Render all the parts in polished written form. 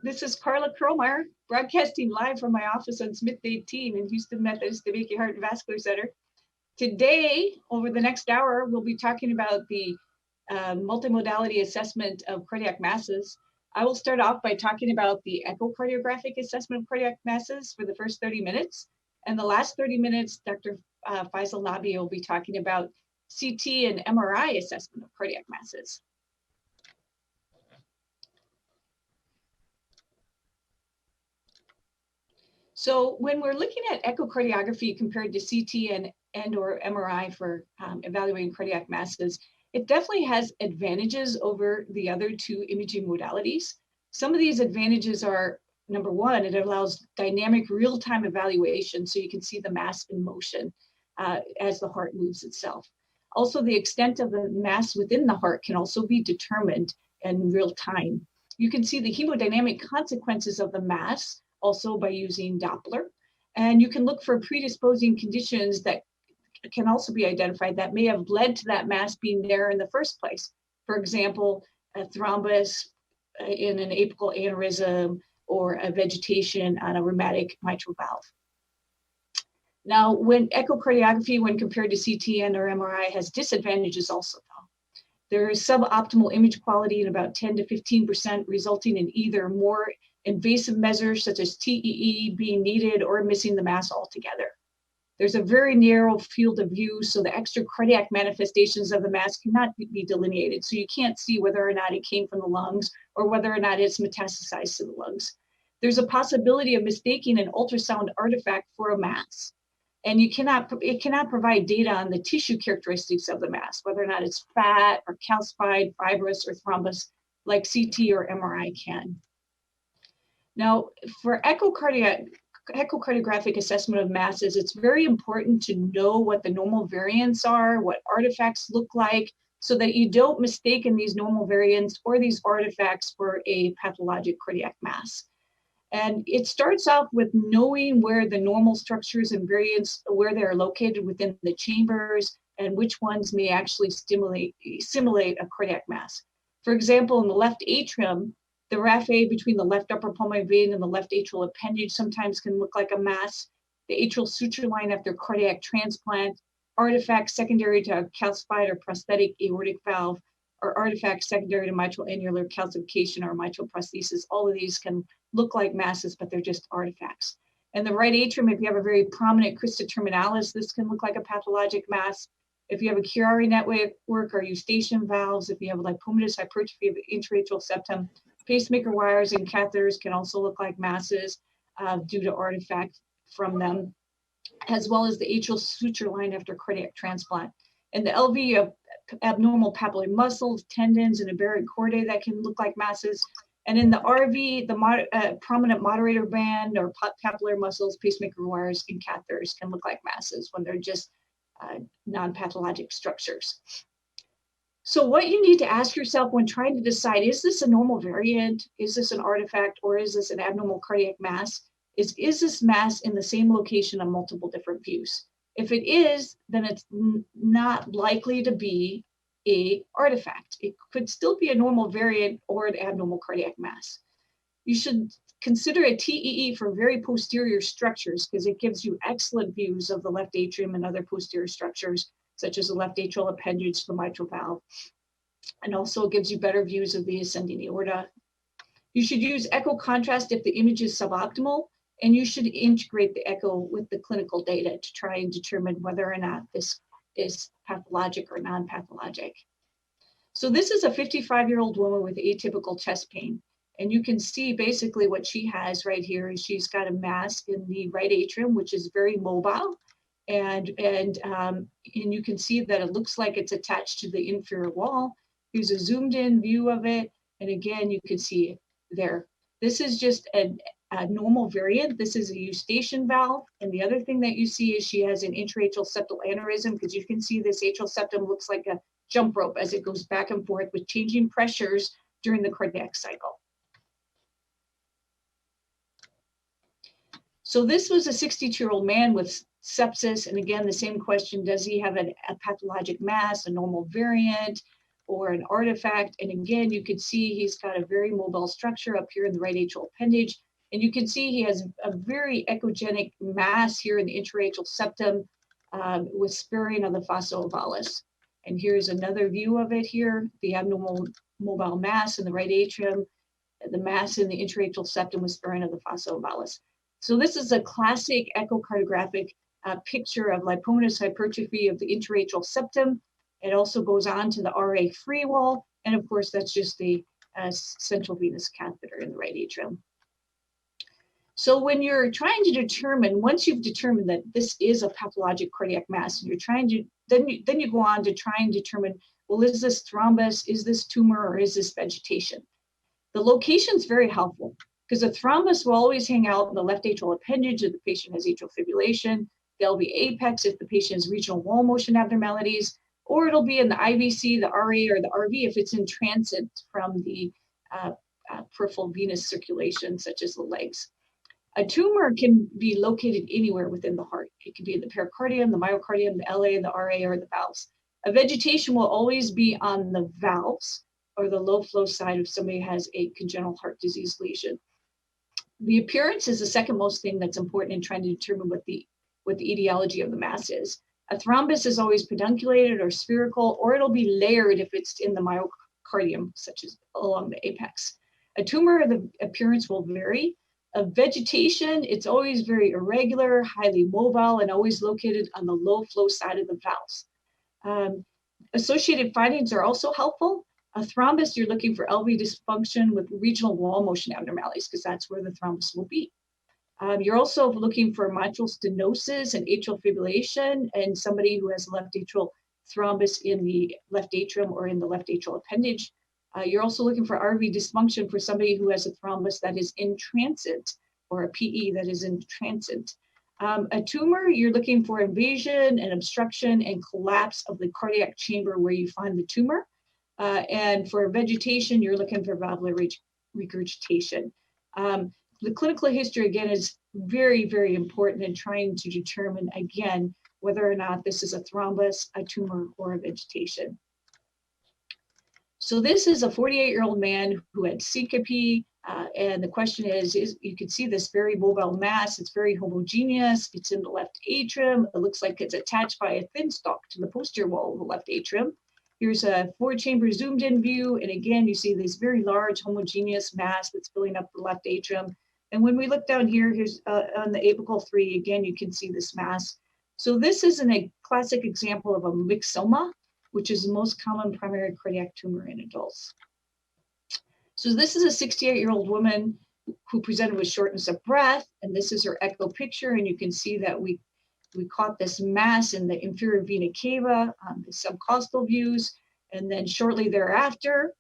This is Karla Kurrelmeyer, broadcasting live from my office on Smith 18 in Houston Methodist DeBakey Heart and Vascular Center. Today, over the next hour, we'll be talking about the multimodality assessment of cardiac masses. I will start off by talking about the echocardiographic assessment of cardiac masses for the first 30 minutes. And the last 30 minutes, Dr. Faisal Nabi will be talking about CT and MRI assessment of cardiac masses. So when we're looking at echocardiography compared to CT and or MRI for evaluating cardiac masses, it definitely has advantages over the other two imaging modalities. Some of these advantages are, number one, it allows dynamic real-time evaluation so you can see the mass in motion as the heart moves itself. Also, the extent of the mass within the heart can also be determined in real time. You can see the hemodynamic consequences of the mass also by using Doppler. And you can look for predisposing conditions that can also be identified that may have led to that mass being there in the first place. For example, a thrombus in an apical aneurysm or a vegetation on a rheumatic mitral valve. Now, when echocardiography, when compared to CT and or MRI, has disadvantages also though. There is suboptimal image quality in about 10 to 15%, resulting in either more invasive measures such as TEE being needed or missing the mass altogether. There's a very narrow field of view, so the extracardiac manifestations of the mass cannot be delineated. So you can't see whether or not it came from the lungs or whether or not it's metastasized to the lungs. There's a possibility of mistaking an ultrasound artifact for a mass. And it cannot provide data on the tissue characteristics of the mass, whether or not it's fat or calcified, fibrous, or thrombus, like CT or MRI can. Now, for echocardiographic assessment of masses, it's very important to know what the normal variants are, what artifacts look like, so that you don't mistake in these normal variants or these artifacts for a pathologic cardiac mass. And it starts off with knowing where the normal structures and variants, where they're located within the chambers, and which ones may actually simulate a cardiac mass. For example, in the left atrium, the raphe between the left upper pulmonary vein and the left atrial appendage sometimes can look like a mass. The atrial suture line after cardiac transplant, artifacts secondary to a calcified or prosthetic aortic valve, or artifacts secondary to mitral annular calcification or mitral prosthesis. All of these can look like masses, but they're just artifacts. And the right atrium, if you have a very prominent crista terminalis, this can look like a pathologic mass. If you have a Chiari network or eustachian valves, if you have lipomatous hypertrophy of the intraatrial septum, pacemaker wires and catheters can also look like masses due to artifacts from them, as well as the atrial suture line after cardiac transplant. And the LV, you have abnormal papillary muscles, tendons, and aberrant chordae that can look like masses. And in the RV, the prominent moderator band or papillary muscles, pacemaker wires, and catheters can look like masses when they're just non-pathologic structures. So what you need to ask yourself when trying to decide, is this a normal variant, is this an artifact, or is this an abnormal cardiac mass, is this mass in the same location on multiple different views? If it is, then it's not likely to be an artifact. It could still be a normal variant or an abnormal cardiac mass. You should consider a TEE for very posterior structures because it gives you excellent views of the left atrium and other posterior structures, such as the left atrial appendage, the mitral valve, and also gives you better views of the ascending aorta. You should use echo contrast if the image is suboptimal, and you should integrate the echo with the clinical data to try and determine whether or not this is pathologic or non-pathologic. So this is a 55-year-old woman with atypical chest pain, and you can see basically what she has right here is she's got a mass in the right atrium, which is very mobile. And you can see that it looks like it's attached to the inferior wall. Here's a zoomed in view of it. And again, you can see it there. This is just a normal variant. This is a eustachian valve. And the other thing that you see is she has an intraatrial septal aneurysm because you can see this atrial septum looks like a jump rope as it goes back and forth with changing pressures during the cardiac cycle. So this was a 62-year-old man with sepsis, and again, the same question, does he have a pathologic mass, a normal variant? or an artifact. And again, you can see he's got a very mobile structure up here in the right atrial appendage. And you can see he has a very echogenic mass here in the intra-atrial septum with sparing of the fossa ovalis. And here's another view of it here, the abnormal mobile mass in the right atrium, the mass in the intra-atrial septum with sparing of the fossa ovalis. So this is a classic echocardiographic picture of lipomatous hypertrophy of the intra-atrial septum. It also goes on to the RA free wall. And of course, that's just the central venous catheter in the right atrium. So when you're trying to determine, once you've determined that this is a pathologic cardiac mass, and you're trying to, then you go on to try and determine, well, is this thrombus, is this tumor, or is this vegetation? The location is very helpful because the thrombus will always hang out in the left atrial appendage if the patient has atrial fibrillation. They'll be apex if the patient has regional wall motion abnormalities, or it'll be in the IVC, the RA, or the RV if it's in transit from the peripheral venous circulation, such as the legs. A tumor can be located anywhere within the heart. It can be in the pericardium, the myocardium, the LA, the RA, or the valves. A vegetation will always be on the valves or the low flow side if somebody has a congenital heart disease lesion. The appearance is the second most thing that's important in trying to determine what the etiology of the mass is. A thrombus is always pedunculated or spherical, or it'll be layered if it's in the myocardium, such as along the apex. A tumor, the appearance will vary. A vegetation, it's always very irregular, highly mobile, and always located on the low flow side of the valves. Associated findings are also helpful. A thrombus, you're looking for LV dysfunction with regional wall motion abnormalities because that's where the thrombus will be. You're also looking for mitral stenosis and atrial fibrillation and somebody who has left atrial thrombus in the left atrium or in the left atrial appendage. You're also looking for RV dysfunction for somebody who has a thrombus that is in transit or a PE that is in transit. A tumor, you're looking for invasion and obstruction and collapse of the cardiac chamber where you find the tumor. And for vegetation, you're looking for valvular regurgitation. The clinical history, again, is very, very important in trying to determine, again, whether or not this is a thrombus, a tumor, or a vegetation. So this is a 48-year-old man who had syncope, and the question is you can see this very mobile mass. It's very homogeneous. It's in the left atrium. It looks like it's attached by a thin stalk to the posterior wall of the left atrium. Here's a 4-chamber zoomed in view. And again, you see this very large homogeneous mass that's filling up the left atrium. And when we look down here, here's on the apical 3, again, you can see this mass. So this is a classic example of a myxoma, which is the most common primary cardiac tumor in adults. So this is a 68-year-old woman who presented with shortness of breath, and this is her echo picture, and you can see that we caught this mass in the inferior vena cava on the subcostal views, and then shortly thereafter,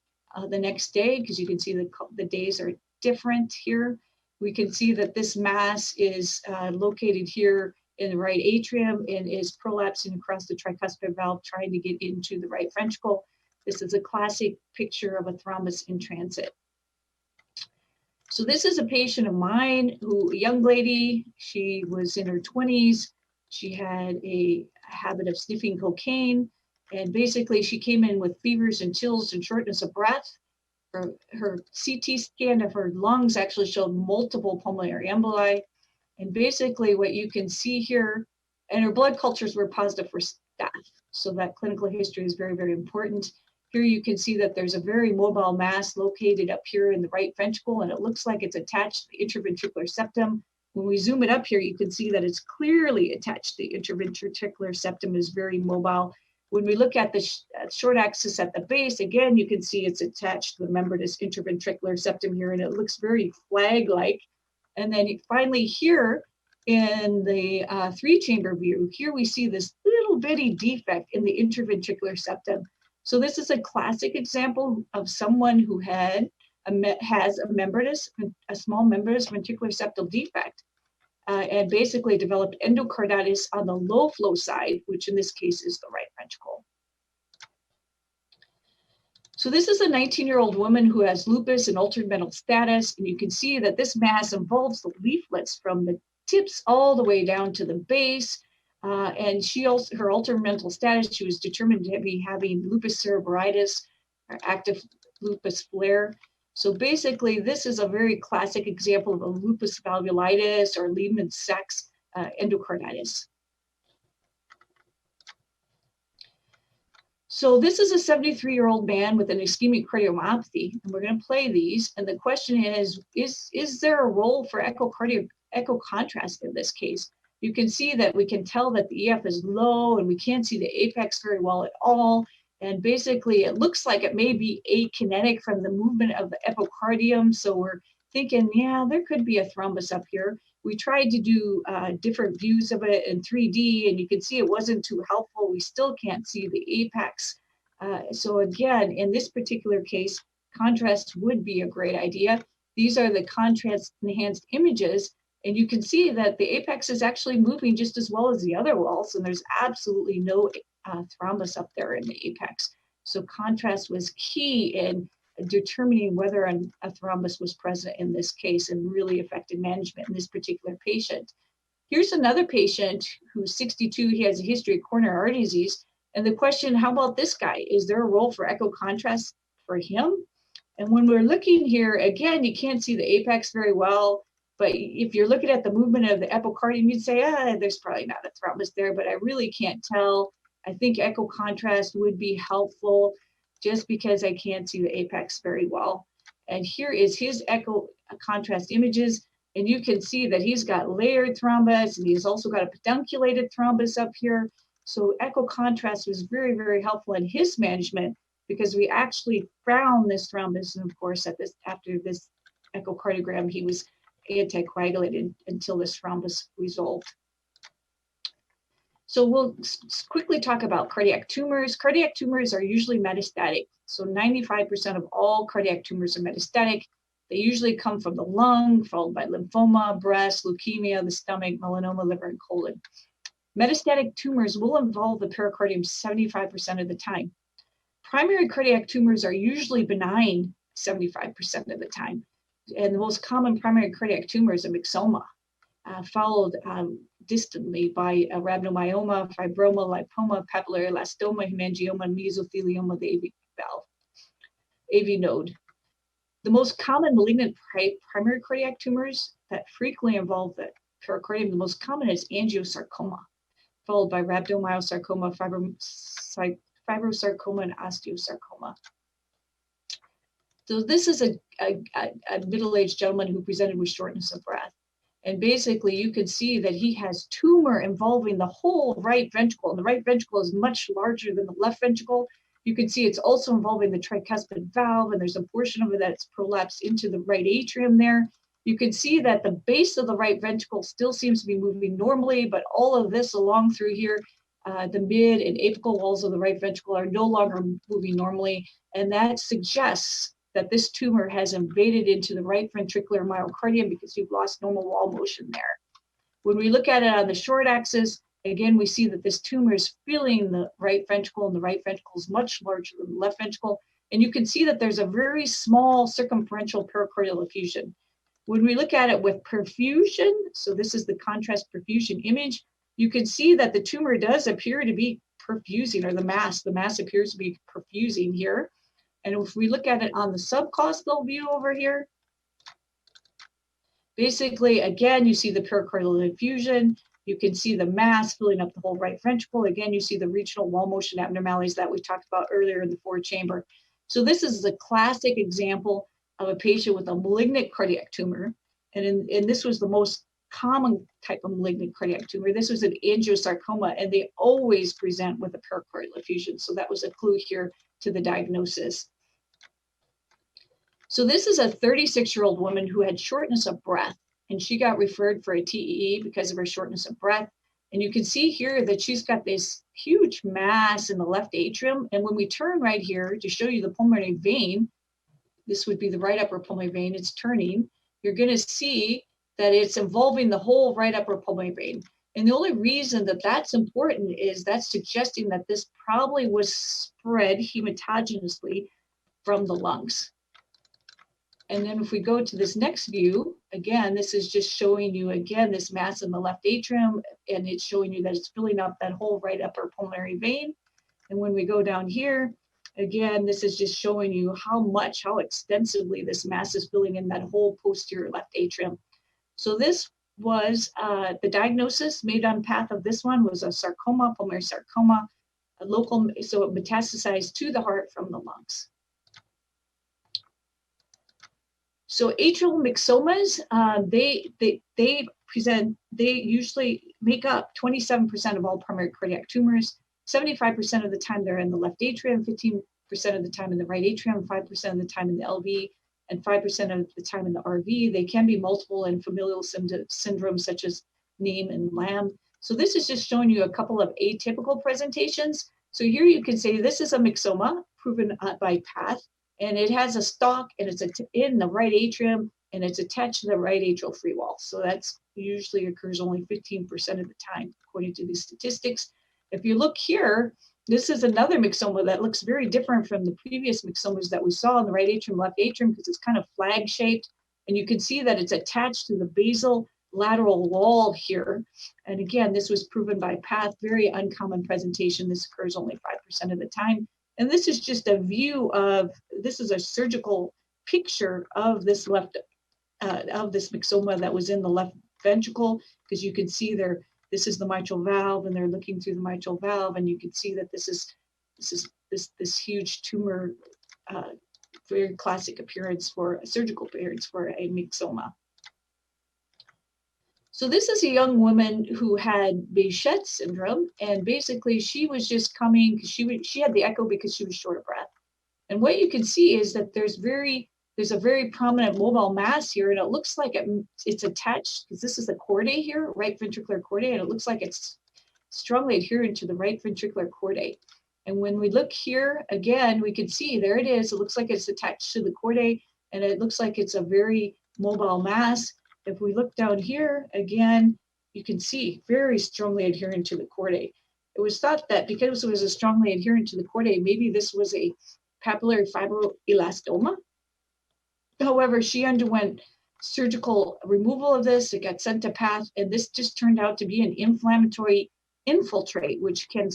the next day, because you can see the days are different here, we can see that this mass is located here in the right atrium and is prolapsing across the tricuspid valve, trying to get into the right ventricle. This is a classic picture of a thrombus in transit. So this is a patient of mine, a young lady, she was in her 20s. She had a habit of sniffing cocaine, and basically she came in with fevers and chills and shortness of breath. Her CT scan of her lungs actually showed multiple pulmonary emboli. And basically what you can see here, and her blood cultures were positive for staph. So that clinical history is very, very important. Here you can see that there's a very mobile mass located up here in the right ventricle, and it looks like it's attached to the intraventricular septum. When we zoom it up here, you can see that it's clearly attached. The intraventricular septum is very mobile. When we look at the short axis at the base, again, you can see it's attached to the membranous intraventricular septum here, and it looks very flag-like. And then finally here in the 3-chamber view, here we see this little bitty defect in the intraventricular septum. So this is a classic example of someone who has a small membranous ventricular septal defect and basically developed endocarditis on the low flow side, which in this case is the right ventricle. So this is a 19-year-old woman who has lupus and altered mental status, and you can see that this mass involves the leaflets from the tips all the way down to the base. And she also, her altered mental status, she was determined to be having lupus cerebritis, or active lupus flare. So basically, this is a very classic example of a lupus valvulitis or Lehmann-Sachs endocarditis. So this is a 73-year-old man with an ischemic cardiomyopathy, and we're going to play these. And the question is there a role for echo contrast in this case? You can see that we can tell that the EF is low, and we can't see the apex very well at all. And basically, it looks like it may be akinetic from the movement of the epicardium. So we're thinking, yeah, there could be a thrombus up here. We tried to do different views of it in 3D, and you can see it wasn't too helpful. We still can't see the apex. So again, in this particular case, contrast would be a great idea. These are the contrast-enhanced images, and you can see that the apex is actually moving just as well as the other walls, and there's absolutely no thrombus up there in the apex. So contrast was key in determining whether a thrombus was present in this case and really affected management in this particular patient. Here's another patient who's 62. He has a history of coronary artery disease. And the question, how about this guy? Is there a role for echo contrast for him? And when we're looking here, again, you can't see the apex very well. But if you're looking at the movement of the epicardium, you'd say, there's probably not a thrombus there, but I really can't tell. I think echo contrast would be helpful just because I can't see the apex very well. And here is his echo contrast images. And you can see that he's got layered thrombus, and he's also got a pedunculated thrombus up here. So echo contrast was very, very helpful in his management because we actually found this thrombus. And of course, after this echocardiogram, he was anticoagulated until this thrombus resolved. So we'll quickly talk about cardiac tumors. Cardiac tumors are usually metastatic. So 95% of all cardiac tumors are metastatic. They usually come from the lung, followed by lymphoma, breast, leukemia, the stomach, melanoma, liver, and colon. Metastatic tumors will involve the pericardium 75% of the time. Primary cardiac tumors are usually benign 75% of the time. And the most common primary cardiac tumor is a myxoma, followed distantly by rhabdomyoma, fibroma, lipoma, papillary elastoma, hemangioma, mesothelioma of the AV node. The most common malignant primary cardiac tumors that frequently involve the pericardium, the most common is angiosarcoma, followed by rhabdomyosarcoma, fibrosarcoma, and osteosarcoma. So this is a middle-aged gentleman who presented with shortness of breath. And basically, you can see that he has tumor involving the whole right ventricle. And the right ventricle is much larger than the left ventricle. You can see it's also involving the tricuspid valve, and there's a portion of it that's prolapsed into the right atrium there. You can see that the base of the right ventricle still seems to be moving normally, but all of this along through here, the mid and apical walls of the right ventricle are no longer moving normally. And that suggests that this tumor has invaded into the right ventricular myocardium because you've lost normal wall motion there. When we look at it on the short axis, again, we see that this tumor is filling the right ventricle, and the right ventricle is much larger than the left ventricle. And you can see that there's a very small circumferential pericardial effusion. When we look at it with perfusion, so this is the contrast perfusion image, you can see that the tumor does appear to be perfusing, or the mass appears to be perfusing here. And if we look at it on the subcostal view over here, basically, again, you see the pericardial effusion. You can see the mass filling up the whole right ventricle. Again, you see the regional wall motion abnormalities that we talked about earlier in the forward chamber. So this is a classic example of a patient with a malignant cardiac tumor. And this was the most common type of malignant cardiac tumor. This was an angiosarcoma, and they always present with a pericardial effusion. So that was a clue here to the diagnosis. So this is a 36-year-old woman who had shortness of breath, and she got referred for a TEE because of her shortness of breath. And you can see here that she's got this huge mass in the left atrium. And when we turn right here to show you the pulmonary vein, this would be the right upper pulmonary vein, it's turning, you're going to see that it's involving the whole right upper pulmonary vein. And the only reason that that's important is that's suggesting that this probably was spread hematogenously from the lungs. And then if we go to this next view, again, this is just showing you, again, this mass in the left atrium, and it's showing you that it's filling up that whole right upper pulmonary vein. And when we go down here, Again, this is just showing you how extensively this mass is filling in that whole posterior left atrium. So this was the diagnosis made on path of this one was a sarcoma, pulmonary sarcoma, a local, so it metastasized to the heart from the lungs. So atrial myxomas, they usually make up 27% of all primary cardiac tumors. 75% of the time they're in the left atrium, 15% of the time in the right atrium, 5% of the time in the LV, and 5% of the time in the RV. They can be multiple and familial syndromes such as NAME and LAM. So this is just showing you a couple of atypical presentations. So here you can say this is a myxoma proven by path, and it has a stalk, and it's in the right atrium, and it's attached to the right atrial free wall. So that's usually occurs only 15% of the time, according to these statistics. If you look here, this is another myxoma that looks very different from the previous myxomas that we saw in the right atrium, left atrium, because it's kind of flag shaped. And you can see that it's attached to the basal lateral wall here. And again, this was proven by path, very uncommon presentation. This occurs only 5% of the time. And this is just a view of, this is a surgical picture of this this myxoma that was in the left ventricle, because you can see there, this is the mitral valve, and they're looking through the mitral valve, and you can see that this is this huge tumor, very classic appearance for a surgical appearance for a myxoma. So this is a young woman who had Behçet syndrome, and basically she was just coming because she had the echo because she was short of breath. And what you can see is that there's a very prominent mobile mass here, and it looks like it's attached, because this is the chordae here, right ventricular chordae, and it looks like it's strongly adherent to the right ventricular chordae. And when we look here again, we can see there it is. It looks like it's attached to the chordae, and it looks like it's a very mobile mass. If we look down here again, you can see very strongly adherent to the chordae. It was thought that because it was a strongly adherent to the chordae, maybe this was a papillary fibroelastoma. However, she underwent surgical removal of this. It got sent to path, and this just turned out to be an inflammatory infiltrate, which can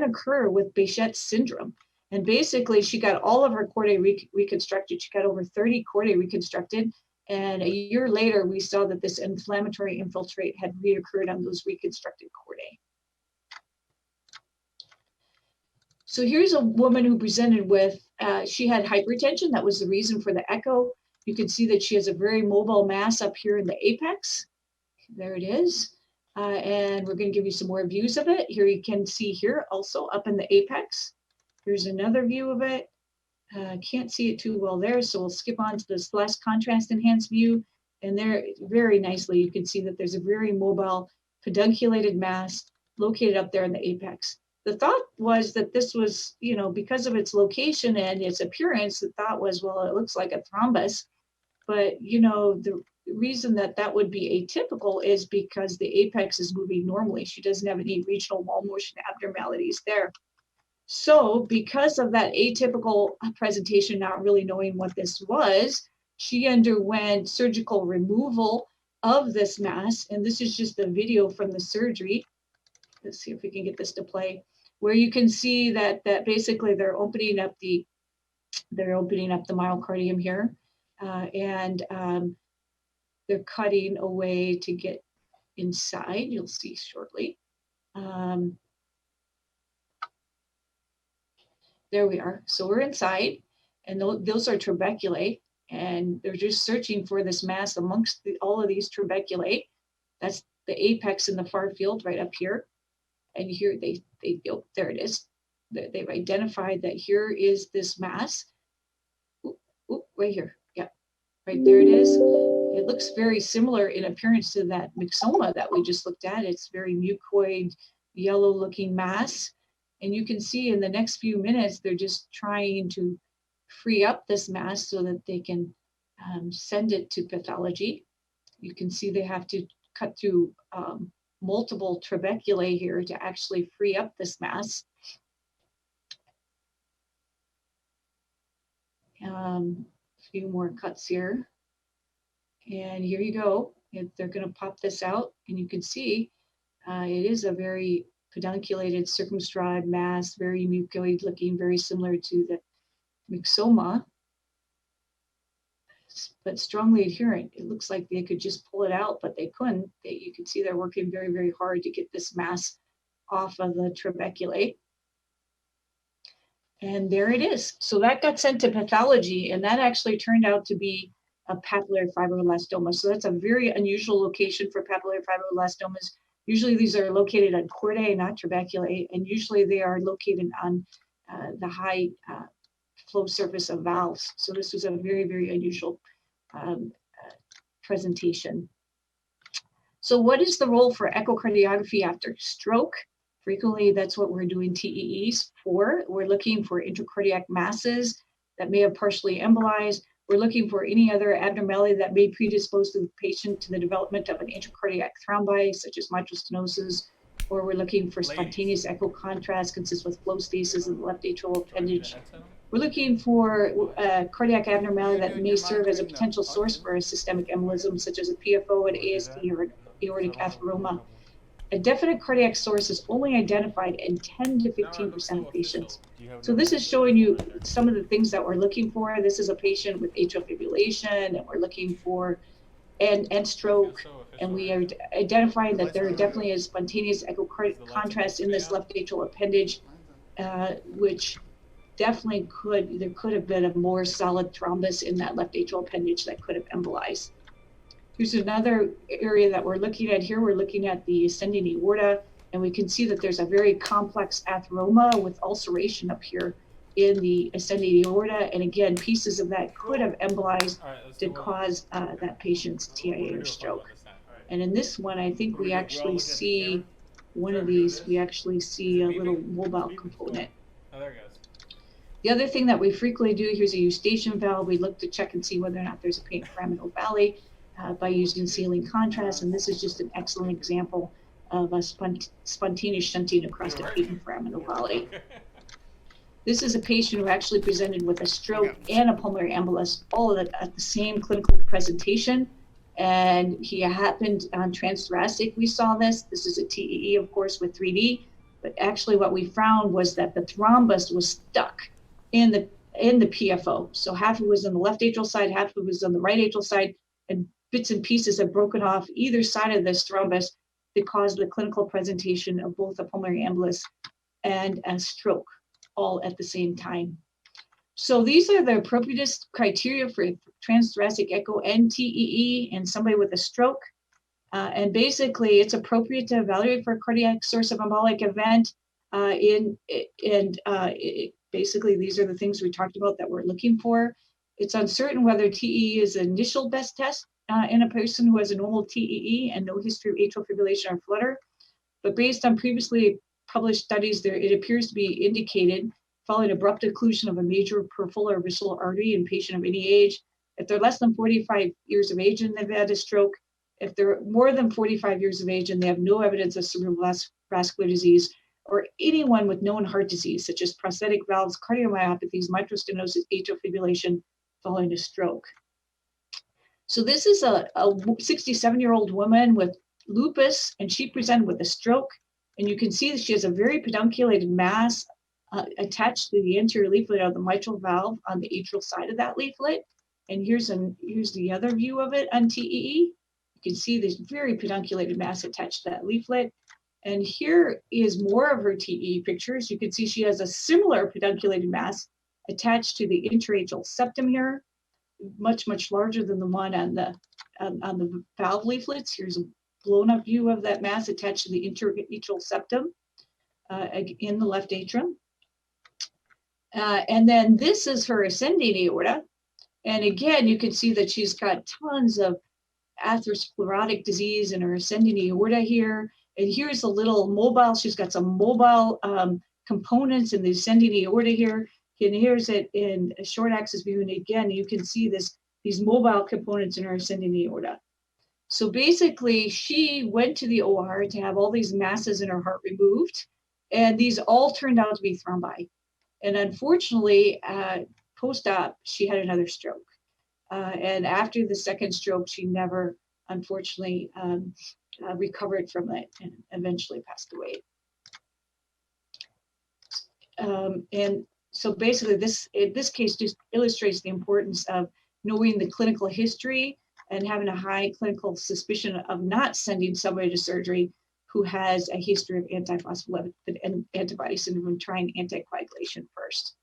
occur with Behçet syndrome. And basically, she got all of her chordae reconstructed. She got over 30 chordae reconstructed. And a year later, we saw that this inflammatory infiltrate had reoccurred on those reconstructed chordae. So here's a woman who presented with, she had hypertension. That was the reason for the echo. You can see that she has a very mobile mass up here in the apex. There it is. And we're going to give you some more views of it. Here you can see here also up in the apex. Here's another view of it. Can't see it too well there, so we'll skip on to this last contrast enhanced view. And there, very nicely, you can see that there's a very mobile pedunculated mass located up there in the apex. The thought was that this was, because of its location and its appearance, the thought was, well, it looks like a thrombus. But, the reason that would be atypical is because the apex is moving normally. She doesn't have any regional wall motion abnormalities there. So because of that atypical presentation, not really knowing what this was, she underwent surgical removal of this mass. And this is just a video from the surgery. Let's see if we can get this to play, where you can see that basically they're opening up the myocardium here, and they're cutting away to get inside. You'll see shortly. There we are. So we're inside, and those are trabeculae, and they're just searching for this mass amongst all of these trabeculae. That's the apex in the far field right up here. And here oh, there it is. They've identified that here is this mass. Ooh, right here. Yeah, right there it is. It looks very similar in appearance to that myxoma that we just looked at. It's very mucoid, yellow-looking mass. And you can see in the next few minutes, they're just trying to free up this mass so that they can send it to pathology. You can see they have to cut through multiple trabeculae here to actually free up this mass. A few more cuts here. And here you go. They're going to pop this out, and you can see it is a very pedunculated circumscribed mass, very mucoid looking, very similar to the myxoma, but strongly adherent. It looks like they could just pull it out, but they couldn't. You can see they're working very, very hard to get this mass off of the trabeculate. And there it is. So that got sent to pathology, and that actually turned out to be a papillary fibroblastoma. So that's a very unusual location for papillary fibroblastomas. Usually these are located on chordae, not trabeculae, and usually they are located on the high flow surface of valves. So this was a very, very unusual presentation. So what is the role for echocardiography after stroke? Frequently, that's what we're doing TEEs for. We're looking for intracardiac masses that may have partially embolized. We're looking for any other abnormality that may predispose the patient to the development of an intracardiac thrombi, such as mitral stenosis, or we're looking for spontaneous echo contrast consistent with flow stasis in the left atrial appendage. We're looking for cardiac abnormality that may serve as a potential source for a systemic embolism, such as a PFO, an AST, or an aortic atheroma. A definite cardiac source is only identified in 10 to 15% of patients. So this is showing you some of the things that we're looking for. This is a patient with atrial fibrillation, and we're looking for and stroke, and we are identifying that there definitely is spontaneous echo contrast in this left atrial appendage, which definitely there could have been a more solid thrombus in that left atrial appendage that could have embolized. Here's another area that we're looking at here. We're looking at the ascending aorta, and we can see that there's a very complex atheroma with ulceration up here in the ascending aorta. And again, pieces of that could have embolized to cause that patient's TIA or stroke. And in this one, I think we actually see one of these, we actually see a little mobile component. Oh, there it goes. The other thing that we frequently do, here's a eustachian valve. We look to check and see whether or not there's a patent-foraminal valley by using saline contrast, and this is just an excellent example of a spontaneous shunting across the patent-foraminal valley. This is a patient who actually presented with a stroke and a pulmonary embolus, all of it at the same clinical presentation, and he happened on transthoracic. We saw this. This is a TEE, of course, with 3D, but actually what we found was that the thrombus was stuck in the PFO. So half of it was on the left atrial side, half of it was on the right atrial side, and bits and pieces have broken off either side of this thrombus that caused the clinical presentation of both a pulmonary embolus and a stroke all at the same time. So these are the appropriatest criteria for transthoracic echo and TEE in somebody with a stroke. And basically, it's appropriate to evaluate for a cardiac source of embolic event. Basically, these are the things we talked about that we're looking for. It's uncertain whether TEE is the initial best test in a person who has a normal TEE and no history of atrial fibrillation or flutter. But based on previously published studies, it appears to be indicated following abrupt occlusion of a major peripheral or visceral artery in a patient of any age. If they're less than 45 years of age and they've had a stroke, if they're more than 45 years of age and they have no evidence of cerebral vascular disease, or anyone with known heart disease, such as prosthetic valves, cardiomyopathies, mitral stenosis, atrial fibrillation following a stroke. So this is a 67-year-old woman with lupus, and she presented with a stroke. And you can see that she has a very pedunculated mass attached to the anterior leaflet of the mitral valve on the atrial side of that leaflet. And here's the other view of it on TEE. You can see this very pedunculated mass attached to that leaflet. And here is more of her TEE pictures. You can see she has a similar pedunculated mass attached to the interatrial septum here, much, much larger than the one on the valve leaflets. Here's a blown up view of that mass attached to the interatrial septum in the left atrium. And then this is her ascending aorta. And again, you can see that she's got tons of atherosclerotic disease in her ascending aorta here. And here's a little mobile, she's got some mobile components in the ascending aorta here. And here's it in a short axis view. And again, you can see these mobile components in her ascending aorta. So basically, she went to the OR to have all these masses in her heart removed. And these all turned out to be thrombi. And unfortunately, post-op, she had another stroke. And after the second stroke, she never, unfortunately, recovered from it and eventually passed away. And so basically in this case just illustrates the importance of knowing the clinical history and having a high clinical suspicion of not sending somebody to surgery who has a history of antiphospholipid and antibody syndrome and trying anticoagulation first.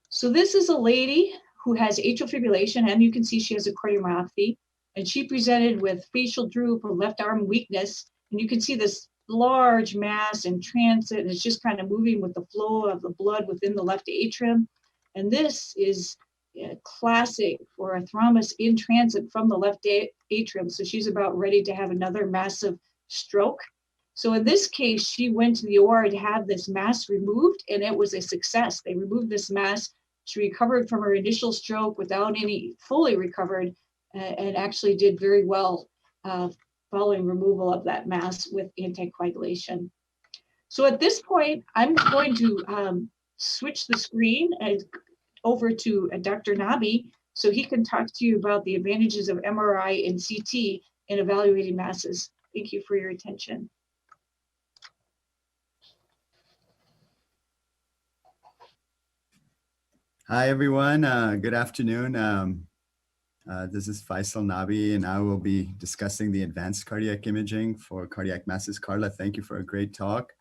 So this is a lady who has atrial fibrillation, and you can see she has a cardiomyopathy, and she presented with facial droop or left arm weakness, and you can see this large mass in transit, and it's just kind of moving with the flow of the blood within the left atrium. And this is classic for a thrombus in transit from the left atrium. So she's about ready to have another massive stroke. So in this case, she went to the OR to have this mass removed, and it was a success. They removed this mass. She recovered from her initial stroke without any, fully recovered, and actually did very well following removal of that mass with anticoagulation. So at this point, I'm going to switch the screen and over to Dr. Nabi so he can talk to you about the advantages of MRI and CT in evaluating masses. Thank you for your attention. Hi, everyone. Good afternoon. This is Faisal Nabi, and I will be discussing the advanced cardiac imaging for cardiac masses. Karla, thank you for a great talk.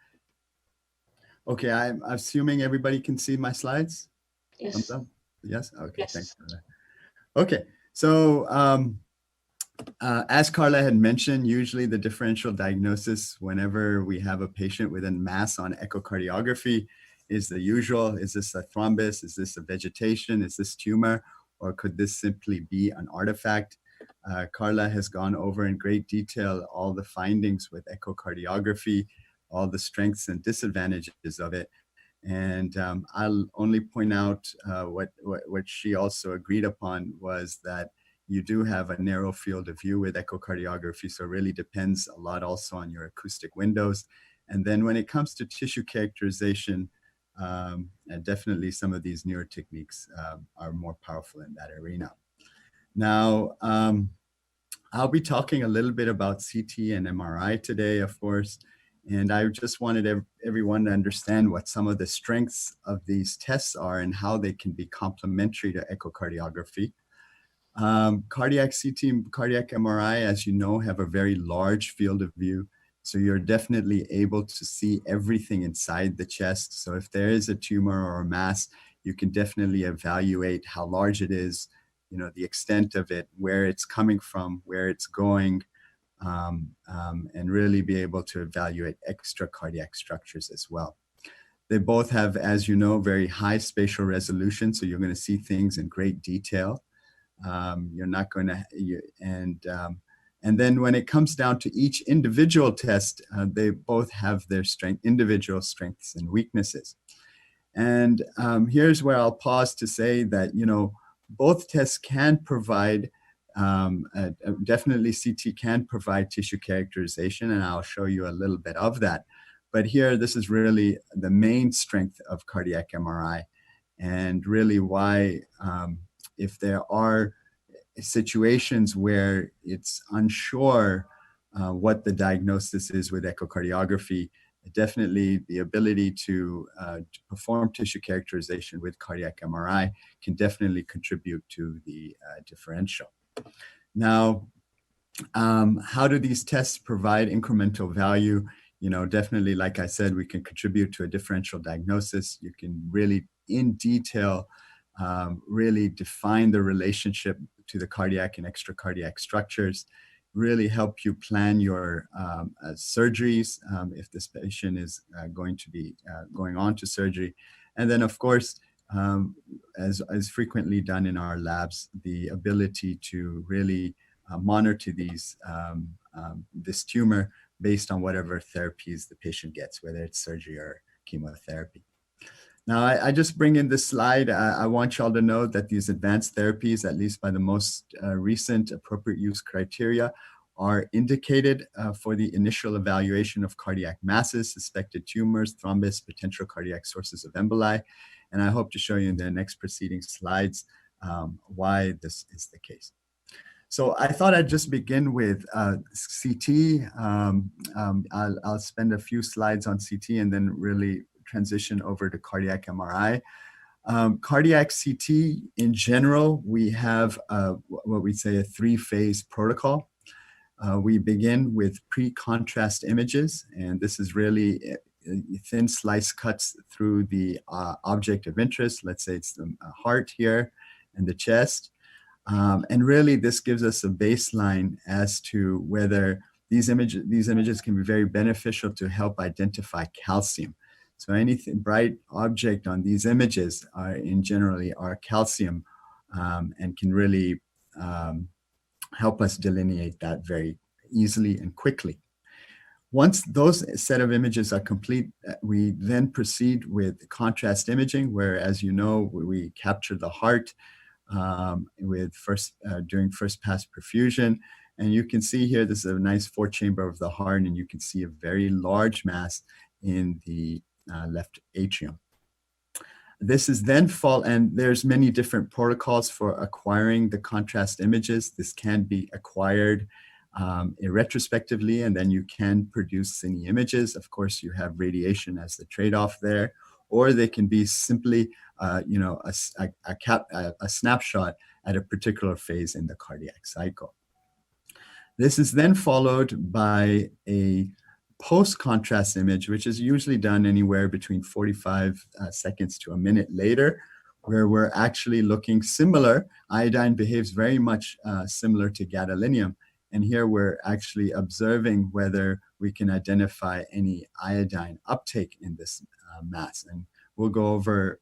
Okay, I'm assuming everybody can see my slides? Yes. Thumbs up? Yes? Okay, Yes. Thanks for that. Okay, so as Karla had mentioned, usually the differential diagnosis whenever we have a patient with a mass on echocardiography is the usual. Is this a thrombus? Is this a vegetation? Is this tumor? Or could this simply be an artifact? Karla has gone over in great detail all the findings with echocardiography, all the strengths and disadvantages of it. And I'll only point out what she also agreed upon was that you do have a narrow field of view with echocardiography, so it really depends a lot also on your acoustic windows. And then when it comes to tissue characterization, and definitely some of these newer techniques are more powerful in that arena. Now, I'll be talking a little bit about CT and MRI today, of course, and I just wanted everyone to understand what some of the strengths of these tests are and how they can be complementary to echocardiography. Cardiac CT and cardiac MRI, as you know, have a very large field of view. So you're definitely able to see everything inside the chest. So if there is a tumor or a mass, you can definitely evaluate how large it is, you know, the extent of it, where it's coming from, where it's going, and really be able to evaluate extra cardiac structures as well. They both have, as you know, very high spatial resolution. So you're going to see things in great detail. You're not going to, and then when it comes down to each individual test, they both have their individual strengths and weaknesses. And here's where I'll pause to say that, you know, both tests can provide, definitely CT can provide tissue characterization, and I'll show you a little bit of that. But here, this is really the main strength of cardiac MRI, and really why, if there are situations where it's unsure what the diagnosis is with echocardiography, definitely the ability to perform tissue characterization with cardiac MRI can definitely contribute to the differential. Now, how do these tests provide incremental value? You know, definitely, like I said, we can contribute to a differential diagnosis. You can really, in detail, really define the relationship to the cardiac and extracardiac structures, really help you plan your surgeries if this patient is going to be going on to surgery. And then, of course, as frequently done in our labs, the ability to really monitor these, this tumor based on whatever therapies the patient gets, whether it's surgery or chemotherapy. Now, I just bring in this slide. I want y'all to know that these advanced therapies, at least by the most recent appropriate use criteria, are indicated for the initial evaluation of cardiac masses, suspected tumors, thrombus, potential cardiac sources of emboli. And I hope to show you in the next preceding slides why this is the case. So I thought I'd just begin with CT. I'll spend a few slides on CT and then really transition over to cardiac MRI. Cardiac CT, in general, we have what we say a 3-phase protocol. We begin with pre-contrast images, and this is really thin slice cuts through the object of interest. Let's say it's the heart here and the chest. And really, this gives us a baseline as to whether these images can be very beneficial to help identify calcium. So anything bright object on these images are generally calcium, and can really help us delineate that very easily and quickly. Once those set of images are complete, we then proceed with contrast imaging, where, as you know, we capture the heart with during first pass perfusion. And you can see here, this is a nice 4-chamber of the heart, and you can see a very large mass in the left atrium. This is then and there's many different protocols for acquiring the contrast images. This can be acquired retrospectively, and then you can produce cine images. Of course, you have radiation as the trade-off there, or they can be simply, you know, a snapshot at a particular phase in the cardiac cycle. This is then followed by a post-contrast image, which is usually done anywhere between 45 seconds to a minute later, where we're actually looking similar. Iodine behaves very much similar to gadolinium. And here we're actually observing whether we can identify any iodine uptake in this mass. And we'll go over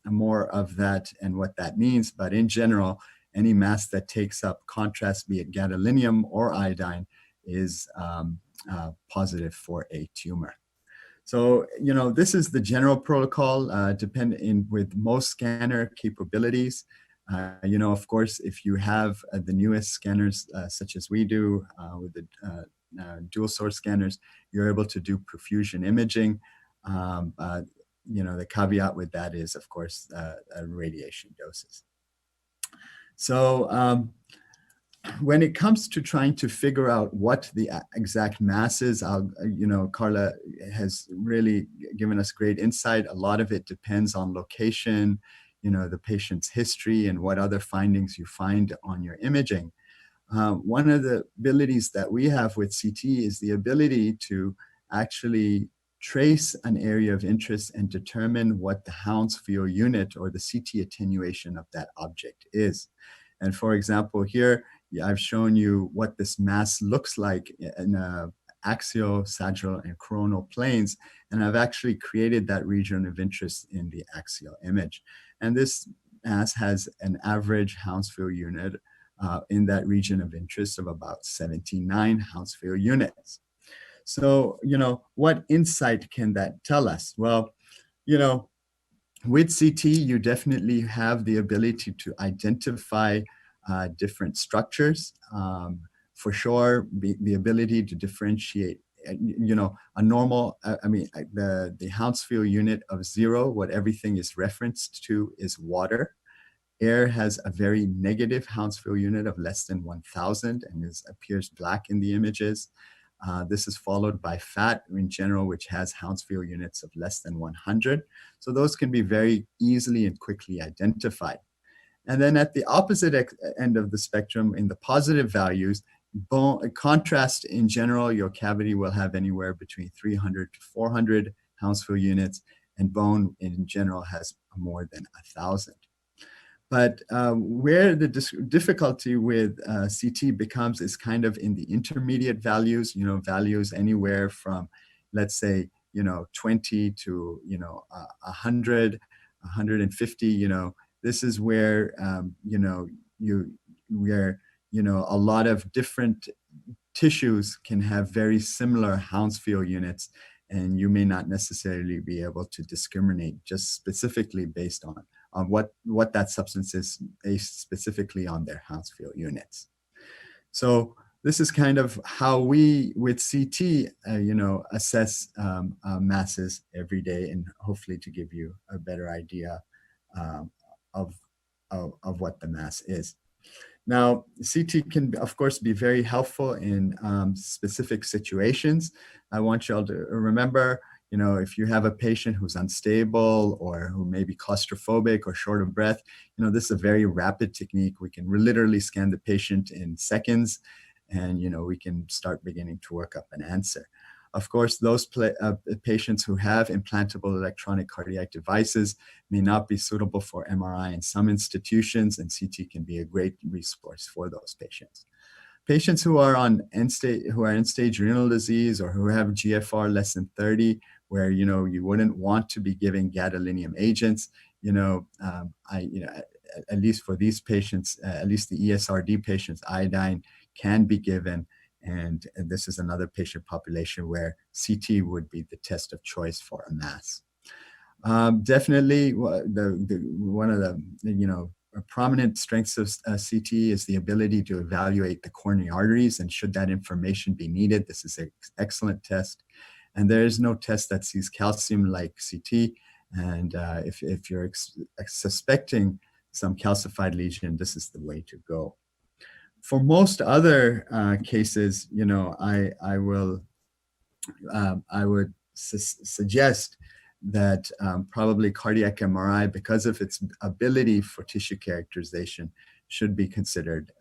more of that and what that means. But in general, any mass that takes up contrast, be it gadolinium or iodine, is positive for a tumor. So, you know, this is the general protocol with most scanner capabilities. You know, of course, if you have the newest scanners, such as we do with the dual source scanners, you're able to do perfusion imaging. You know, the caveat with that is, of course, radiation doses. So when it comes to trying to figure out what the exact mass is, you know, Karla has really given us great insight. A lot of it depends on location, you know, the patient's history and what other findings you find on your imaging. One of the abilities that we have with CT is the ability to actually trace an area of interest and determine what the Hounsfield unit or the CT attenuation of that object is. And for example, here, I've shown you what this mass looks like in axial, sagittal, and coronal planes. And I've actually created that region of interest in the axial image. And this mass has an average Hounsfield unit in that region of interest of about 79 Hounsfield units. So, you know, what insight can that tell us? Well, you know, with CT, you definitely have the ability to identify different structures. For sure, the ability to differentiate, you know, a normal, the Hounsfield unit of 0, what everything is referenced to is water. Air has a very negative Hounsfield unit of less than 1,000 and appears black in the images. This is followed by fat in general, which has Hounsfield units of less than 100. So those can be very easily and quickly identified. And then at the opposite end of the spectrum, in the positive values, contrast in general, your cavity will have anywhere between 300 to 400 Hounsfield units, and bone in general has more than 1,000. But where the difficulty with CT becomes is kind of in the intermediate values, you know, values anywhere from, let's say, you know, 20 to, you know, 100, 150, you know. This is where, you know, a lot of different tissues can have very similar Hounsfield units, and you may not necessarily be able to discriminate just specifically based on what that substance is based specifically on their Hounsfield units. So this is kind of how we, with CT, you know, assess masses every day, and hopefully to give you a better idea of what the mass is. Now, CT can, of course, be very helpful in specific situations. I want you all to remember, if you have a patient who's unstable or who may be claustrophobic or short of breath, this is a very rapid technique. We can literally scan the patient in seconds, and, we can start beginning to work up an answer. Of course, those patients who have implantable electronic cardiac devices may not be suitable for MRI in some institutions, and CT can be a great resource for those patients. Patients who are on end-stage renal disease or who have GFR less than 30, where you wouldn't want to be giving gadolinium agents, at least for these patients, at least the ESRD patients, iodine can be given. And this is another patient population where CT would be the test of choice for a mass. Definitely, one of the prominent strengths of CT is the ability to evaluate the coronary arteries, and should that information be needed, this is an excellent test. And there is no test that sees calcium like CT. And if you're suspecting some calcified lesion, this is the way to go. For most other cases, I would suggest that probably cardiac MRI, because of its ability for tissue characterization, should be considered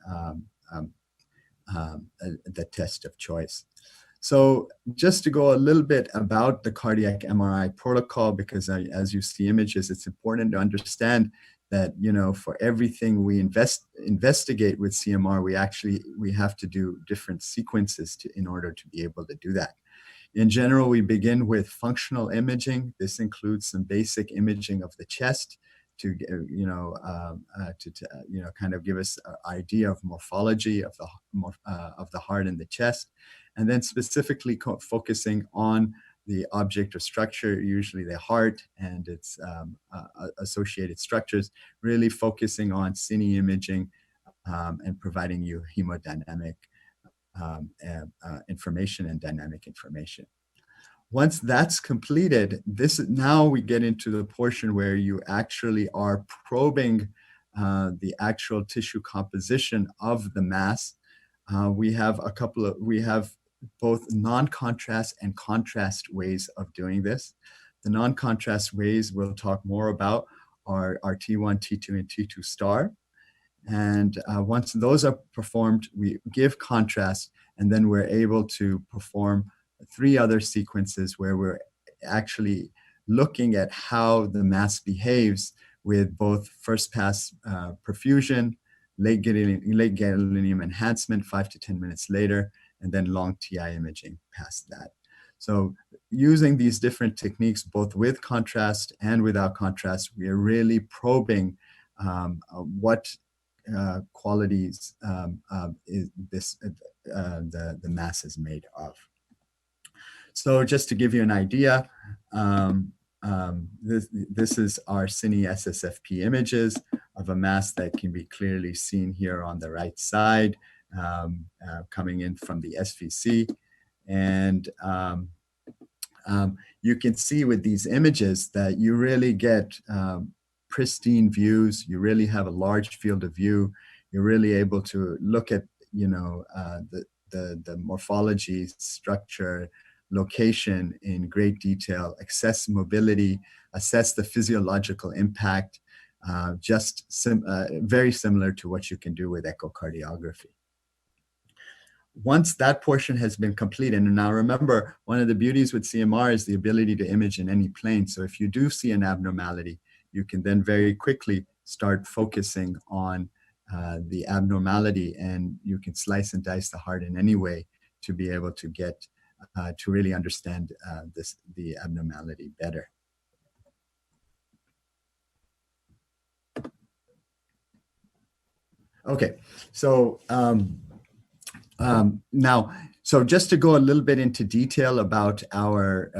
the test of choice. So just to go a little bit about the cardiac MRI protocol, because as you see images, it's important to understand that, for everything we investigate with CMR, we have to do different sequences in order to be able to do that. In general, we begin with functional imaging. This includes some basic imaging of the chest to kind of give us an idea of morphology of the heart and the chest, and then specifically focusing on the object or structure, usually the heart and its associated structures, really focusing on cine imaging and providing you hemodynamic information and dynamic information. Once that's completed, now we get into the portion where you actually are probing the actual tissue composition of the mass. We have both non-contrast and contrast ways of doing this. The non-contrast ways we'll talk more about are T1, T2, and T2 star. And once those are performed, we give contrast, and then we're able to perform 3 other sequences where we're actually looking at how the mass behaves with both first pass perfusion, late gadolinium enhancement 5 to 10 minutes later, and then long TI imaging past that. So using these different techniques, both with contrast and without contrast, we are really probing what qualities the mass is made of. So just to give you an idea, this is our cine SSFP images of a mass that can be clearly seen here on the right side, coming in from the SVC. And you can see with these images that you really get pristine views. You really have a large field of view. You're really able to look at, the morphology, structure, location in great detail, assess mobility, assess the physiological impact, very similar to what you can do with echocardiography. Once that portion has been completed, and now remember, one of the beauties with CMR is the ability to image in any plane. So if you do see an abnormality, you can then very quickly start focusing on the abnormality, and you can slice and dice the heart in any way to be able to get to really understand the abnormality better. Okay, so now, so just to go a little bit into detail about our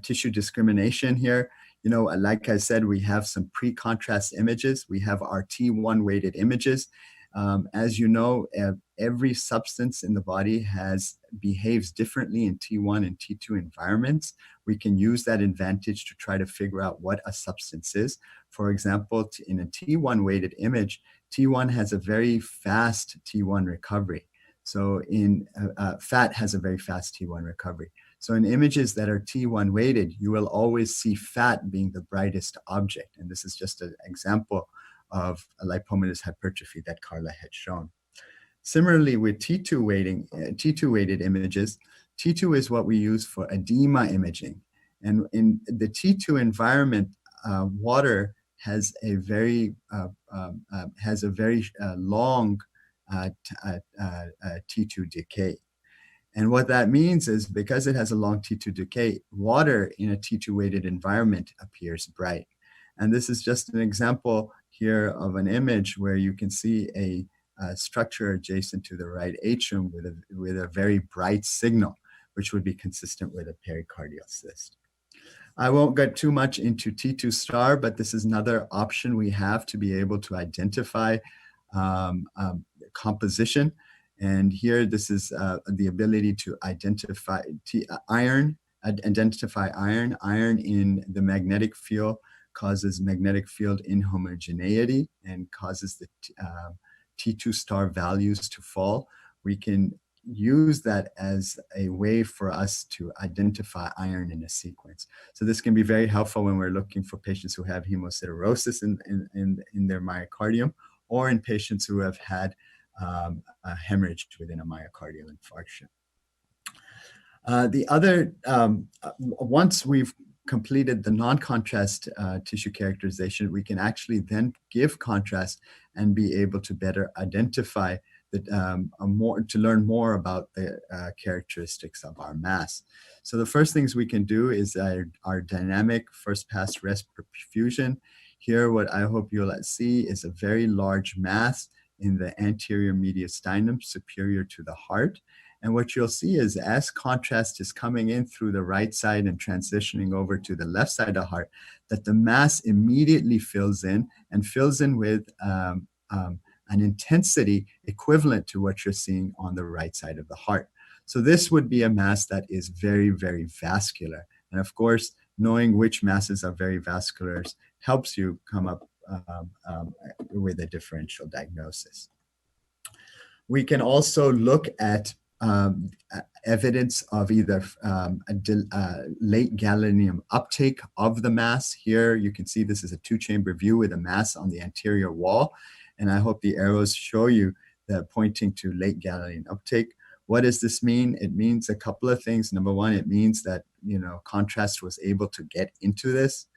tissue discrimination here, like I said, we have some pre-contrast images. We have our T1 weighted images. As you know, every substance in the body behaves differently in T1 and T2 environments. We can use that advantage to try to figure out what a substance is. For example, in a T1 weighted image, T1 has a very fast T1 recovery. So fat has a very fast T1 recovery. So in images that are T1 weighted, you will always see fat being the brightest object. And this is just an example of a lipomatous hypertrophy that Karla had shown. Similarly, with T2 weighted images, T2 is what we use for edema imaging. And in the T2 environment, water has a very long T2 decay. And what that means is because it has a long T2 decay, water in a T2 weighted environment appears bright. And this is just an example here of an image where you can see a structure adjacent to the right atrium with a very bright signal, which would be consistent with a pericardial cyst. I won't get too much into T2 star, but this is another option we have to be able to identify composition. And here, this is the ability to identify iron. Iron in the magnetic field causes magnetic field inhomogeneity and causes the T2 star values to fall. We can use that as a way for us to identify iron in a sequence. So this can be very helpful when we're looking for patients who have hemosiderosis in their myocardium, or in patients who have had a hemorrhage within a myocardial infarction. Once we've completed the non-contrast tissue characterization, we can actually then give contrast and be able to better identify to learn more about the characteristics of our mass. So the first things we can do is our dynamic first pass rest perfusion. Here, what I hope you'll see is a very large mass in the anterior mediastinum superior to the heart. And what you'll see is as contrast is coming in through the right side and transitioning over to the left side of the heart, that the mass immediately fills in with an intensity equivalent to what you're seeing on the right side of the heart. So this would be a mass that is very, very vascular. And of course, knowing which masses are very vascular helps you come up with a differential diagnosis. We can also look at evidence of either late gadolinium uptake of the mass. Here you can see this is a two-chamber view with a mass on the anterior wall. And I hope the arrows show you that pointing to late gadolinium uptake. What does this mean? It means a couple of things. Number one, it means that contrast was able to get into this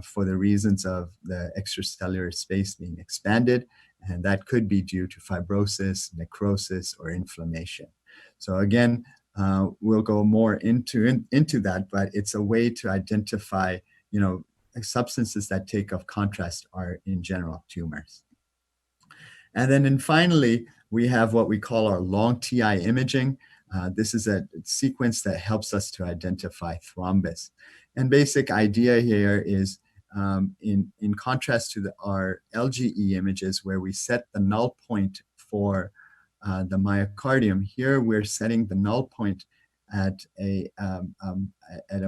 for the reasons of the extracellular space being expanded. And that could be due to fibrosis, necrosis, or inflammation. So again, we'll go more into that, but it's a way to identify, substances that take off contrast are in general tumors. And then finally, we have what we call our long TI imaging. This is a sequence that helps us to identify thrombus. And basic idea here is in contrast to our LGE images where we set the null point for the myocardium, here we're setting the null point at a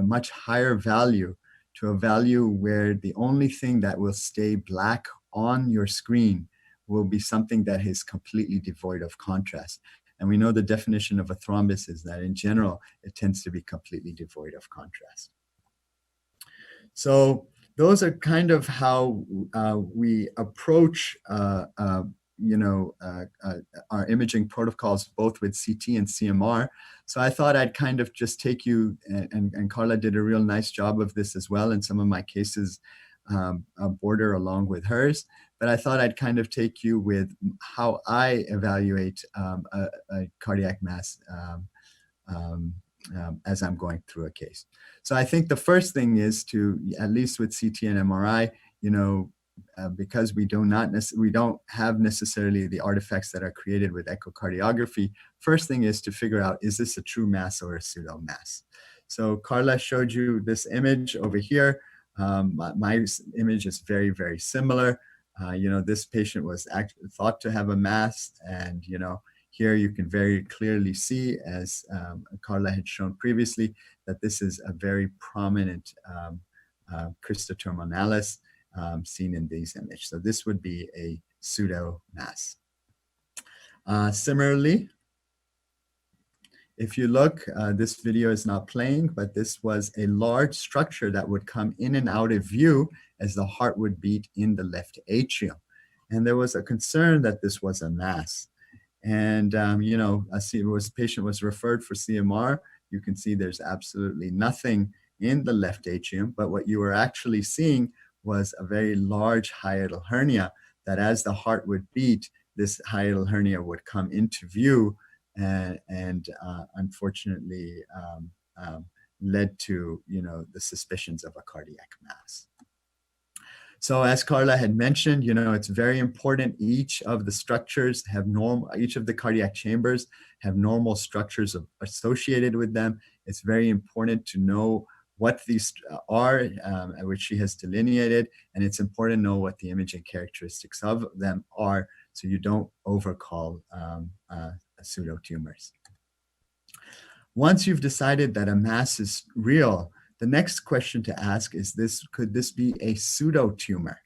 much higher value, to a value where the only thing that will stay black on your screen will be something that is completely devoid of contrast. And we know the definition of a thrombus is that in general, it tends to be completely devoid of contrast. So those are kind of how we approach our imaging protocols, both with CT and CMR. So I thought I'd kind of just take you, and Karla did a real nice job of this as well, and some of my cases border along with hers. But I thought I'd kind of take you with how I evaluate a cardiac mass as I'm going through a case. So I think the first thing is to, at least with CT and MRI, because we don't have necessarily the artifacts that are created with echocardiography, first thing is to figure out, is this a true mass or a pseudo mass? So Karla showed you this image over here. My image is very, very similar. This patient was thought to have a mass, and here you can very clearly see, as Karla had shown previously, that this is a very prominent cristoterminalis seen in these images. So this would be a pseudo mass. Similarly, If you look, this video is not playing, but this was a large structure that would come in and out of view as the heart would beat in the left atrium. And there was a concern that this was a mass. And, a patient was referred for CMR. You can see there's absolutely nothing in the left atrium, but what you were actually seeing was a very large hiatal hernia that as the heart would beat, this hiatal hernia would come into view and unfortunately led to, the suspicions of a cardiac mass. So as Karla had mentioned, it's very important each of the structures have each of the cardiac chambers have normal structures associated with them. It's very important to know what these are, which she has delineated, and it's important to know what the imaging characteristics of them are so you don't overcall pseudo tumors. Once you've decided that a mass is real, the next question to ask is could this be a pseudo tumor?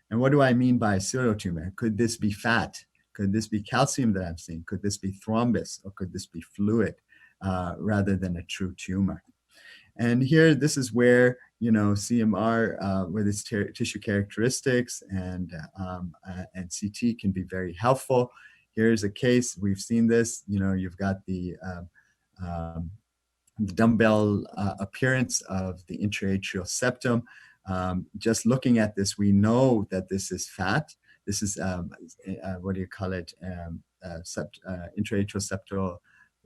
And what do I mean by a pseudo tumor? Could this be fat? Could this be calcium that I'm seeing? Could this be thrombus? Or could this be fluid rather than a true tumor? And here, this is where, CMR with its tissue characteristics and CT can be very helpful. Here's a case, we've seen this, you've got the dumbbell appearance of the intraatrial septum. Just looking at this, we know that this is fat. This is, intraatrial septal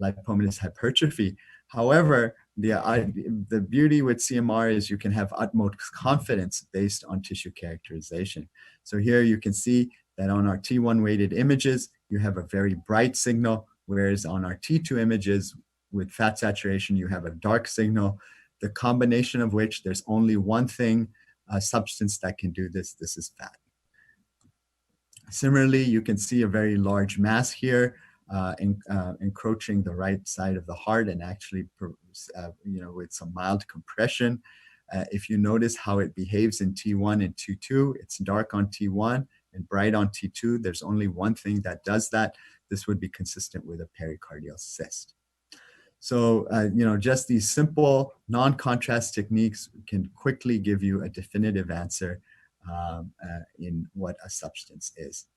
lipomatous hypertrophy. However, the beauty with CMR is you can have utmost confidence based on tissue characterization. So here you can see that on our T1 weighted images, you have a very bright signal, whereas on our T2 images with fat saturation, you have a dark signal, the combination of which there's only one thing, a substance that can do this. This is fat. Similarly, you can see a very large mass here, encroaching the right side of the heart and actually, with some mild compression. If you notice how it behaves in T1 and T2, it's dark on T1 and bright on T2. There's only one thing that does that. This would be consistent with a pericardial cyst. So, just these simple non-contrast techniques can quickly give you a definitive answer in what a substance is.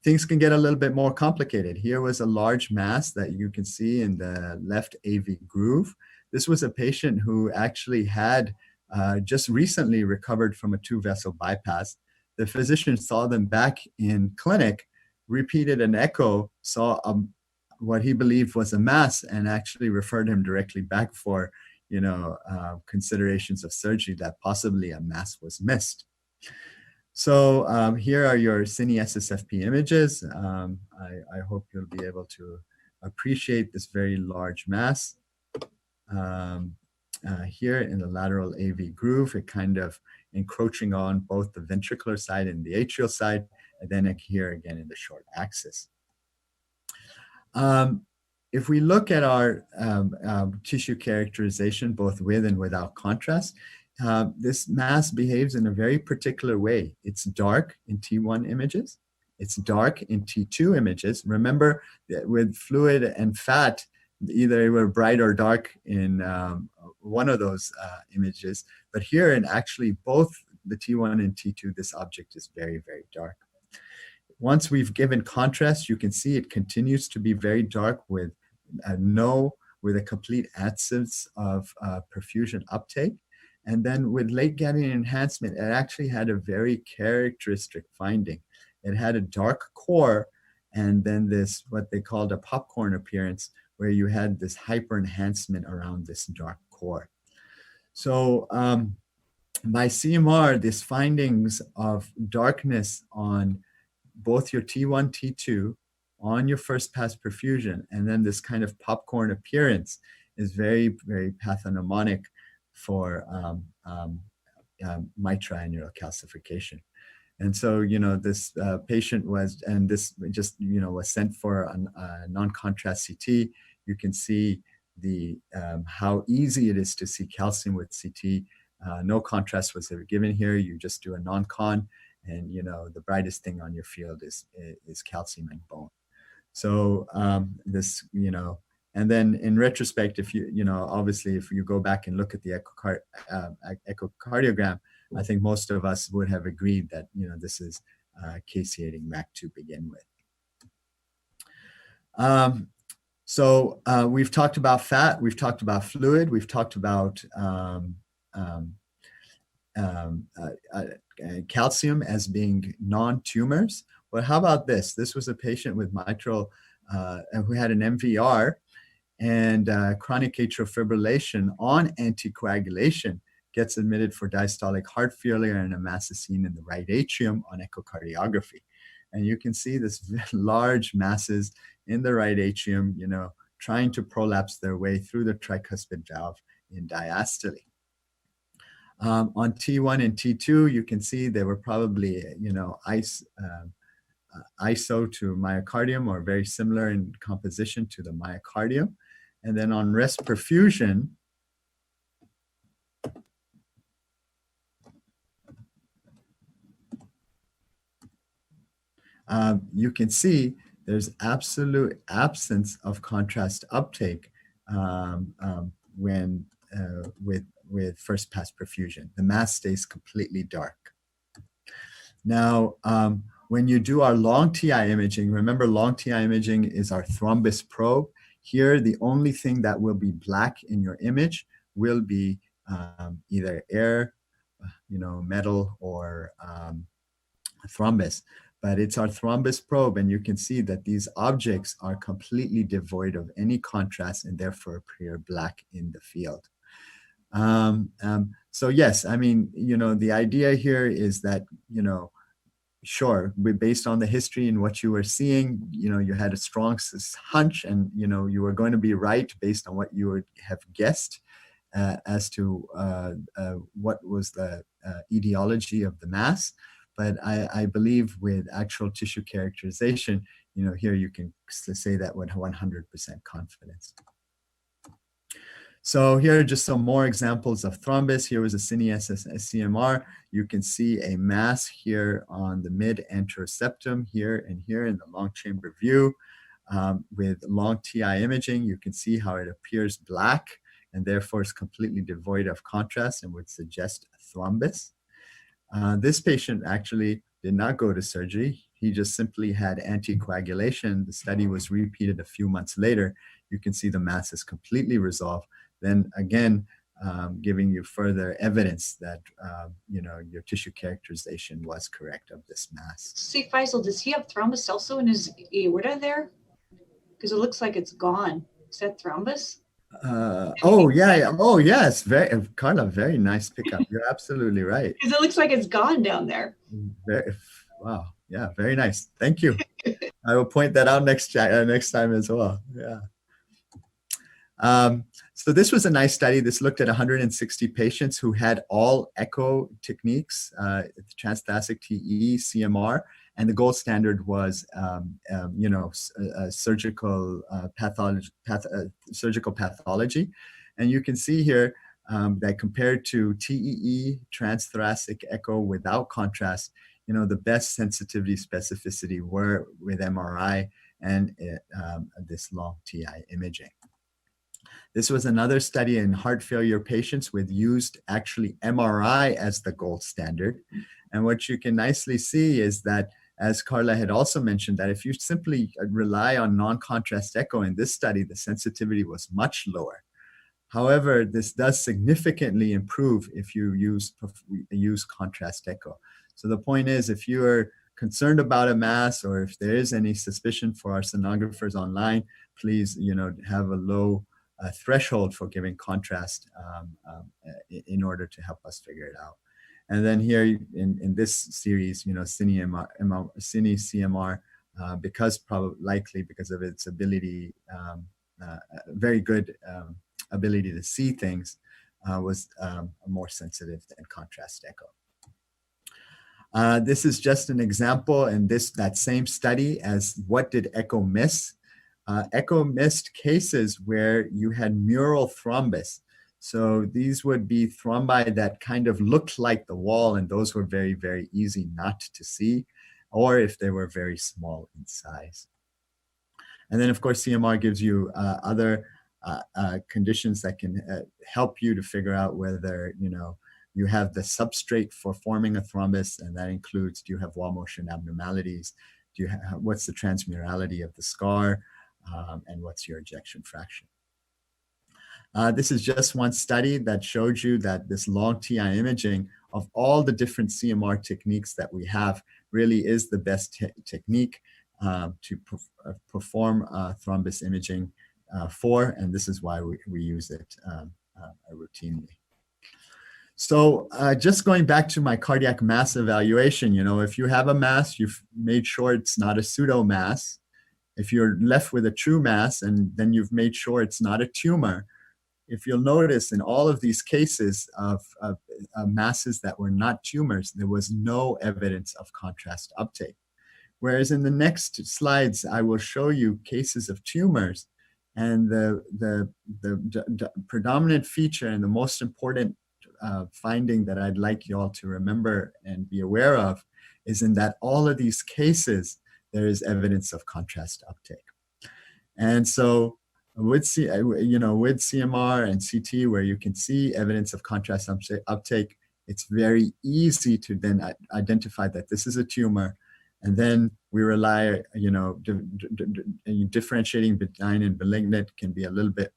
Things can get a little bit more complicated. Here was a large mass that you can see in the left AV groove. This was a patient who actually had just recently recovered from a 2-vessel bypass. The physician saw them back in clinic, repeated an echo, saw what he believed was a mass, and actually referred him directly back for, considerations of surgery that possibly a mass was missed. So here are your cine SSFP images. I hope you'll be able to appreciate this very large mass. Here in the lateral AV groove, it kind of encroaching on both the ventricular side and the atrial side, and then here again in the short axis. If we look at our tissue characterization, both with and without contrast, this mass behaves in a very particular way. It's dark in T1 images. It's dark in T2 images. Remember that with fluid and fat, either they were bright or dark in one of those images. But here in actually both the T1 and T2, this object is very, very dark. Once we've given contrast, you can see it continues to be very dark with a complete absence of perfusion uptake. And then with late gadolinium enhancement, it actually had a very characteristic finding. It had a dark core and then this, what they called a popcorn appearance, where you had this hyper enhancement around this dark core. So by CMR, these findings of darkness on both your T1, T2, on your first pass perfusion, and then this kind of popcorn appearance is very, very pathognomonic for mitochondrial calcification. And so, this patient was, and this just, was sent for a non-contrast CT. You can see the how easy it is to see calcium with CT. No contrast was ever given here. You just do a non-con, and the brightest thing on your field is calcium and bone. So this, And then in retrospect, if obviously if you go back and look at the echocardiogram, I think most of us would have agreed that, this is caseating MAC to begin with. So we've talked about fat, we've talked about fluid, we've talked about calcium as being non-tumors. But how about this? This was a patient with mitral who had an MVR and chronic atrial fibrillation on anticoagulation, gets admitted for diastolic heart failure, and a mass is seen in the right atrium on echocardiography. And you can see this large masses in the right atrium, trying to prolapse their way through the tricuspid valve in diastole. On T1 and T2, you can see they were probably, iso to myocardium, or very similar in composition to the myocardium. And then on rest perfusion, you can see there's absolute absence of contrast uptake when with first pass perfusion. The mass stays completely dark. Now, when you do our long TI imaging, remember long TI imaging is our thrombus probe. Here, the only thing that will be black in your image will be either air, metal, or thrombus. But it's our thrombus probe, and you can see that these objects are completely devoid of any contrast and therefore appear black in the field. So yes, I mean, the idea here is that, sure, based on the history and what you were seeing, you had a strong hunch, and, you were going to be right based on what you would have guessed as to what was the etiology of the mass. But I believe with actual tissue characterization, here you can say that with 100% confidence. So here are just some more examples of thrombus. Here was a CMR. You can see a mass here on the mid-anterior septum, here and here in the long chamber view. With long TI imaging, you can see how it appears black and therefore is completely devoid of contrast and would suggest a thrombus. This patient actually did not go to surgery. He just simply had anticoagulation. The study was repeated a few months later. You can see the mass is completely resolved. Then again, giving you further evidence that, your tissue characterization was correct of this mass. See, Faisal, does he have thrombus also in his aorta there? Because it looks like it's gone. Is that thrombus? Oh yeah. Oh yes, Karla, very nice pickup. You're absolutely right. Because it looks like it's gone down there. Wow. Yeah, very nice. Thank you. I will point that out next time as well. Yeah. So this was a nice study. This looked at 160 patients who had all echo techniques, transthoracic TE, CMR, and the gold standard was, surgical pathology. And you can see here that compared to TEE, transthoracic echo without contrast, the best sensitivity specificity were with MRI and this long TI imaging. This was another study in heart failure patients with used actually MRI as the gold standard. And what you can nicely see is that, as Karla had also mentioned, that if you simply rely on non-contrast echo in this study, the sensitivity was much lower. However, this does significantly improve if you use contrast echo. So the point is, if you are concerned about a mass, or if there is any suspicion for our sonographers online, please, have a low threshold for giving contrast in order to help us figure it out. And then here in this series, Cine CMR, likely because of its ability, very good ability to see things, was more sensitive than contrast echo. This is just an example in that same study as what did echo miss. Echo missed cases where you had mural thrombus. So these would be thrombi that kind of looked like the wall, and those were very, very easy not to see, or if they were very small in size. And then, of course, CMR gives you other conditions that can help you to figure out whether, you have the substrate for forming a thrombus, and that includes, do you have wall motion abnormalities? Do you have, what's the transmurality of the scar? And what's your ejection fraction? This is just one study that showed you that this long TI imaging of all the different CMR techniques that we have really is the best technique to perform thrombus imaging for, and this is why we use it routinely. So just going back to my cardiac mass evaluation, if you have a mass, you've made sure it's not a pseudo mass. If you're left with a true mass, and then you've made sure it's not a tumor, if you'll notice in all of these cases of masses that were not tumors, there was no evidence of contrast uptake. Whereas in the next slides, I will show you cases of tumors, and the predominant feature and the most important finding that I'd like you all to remember and be aware of is in that all of these cases, there is evidence of contrast uptake. And so with CMR and CT, where you can see evidence of contrast uptake, it's very easy to then identify that this is a tumor. And then we rely, differentiating benign and malignant can be a little bit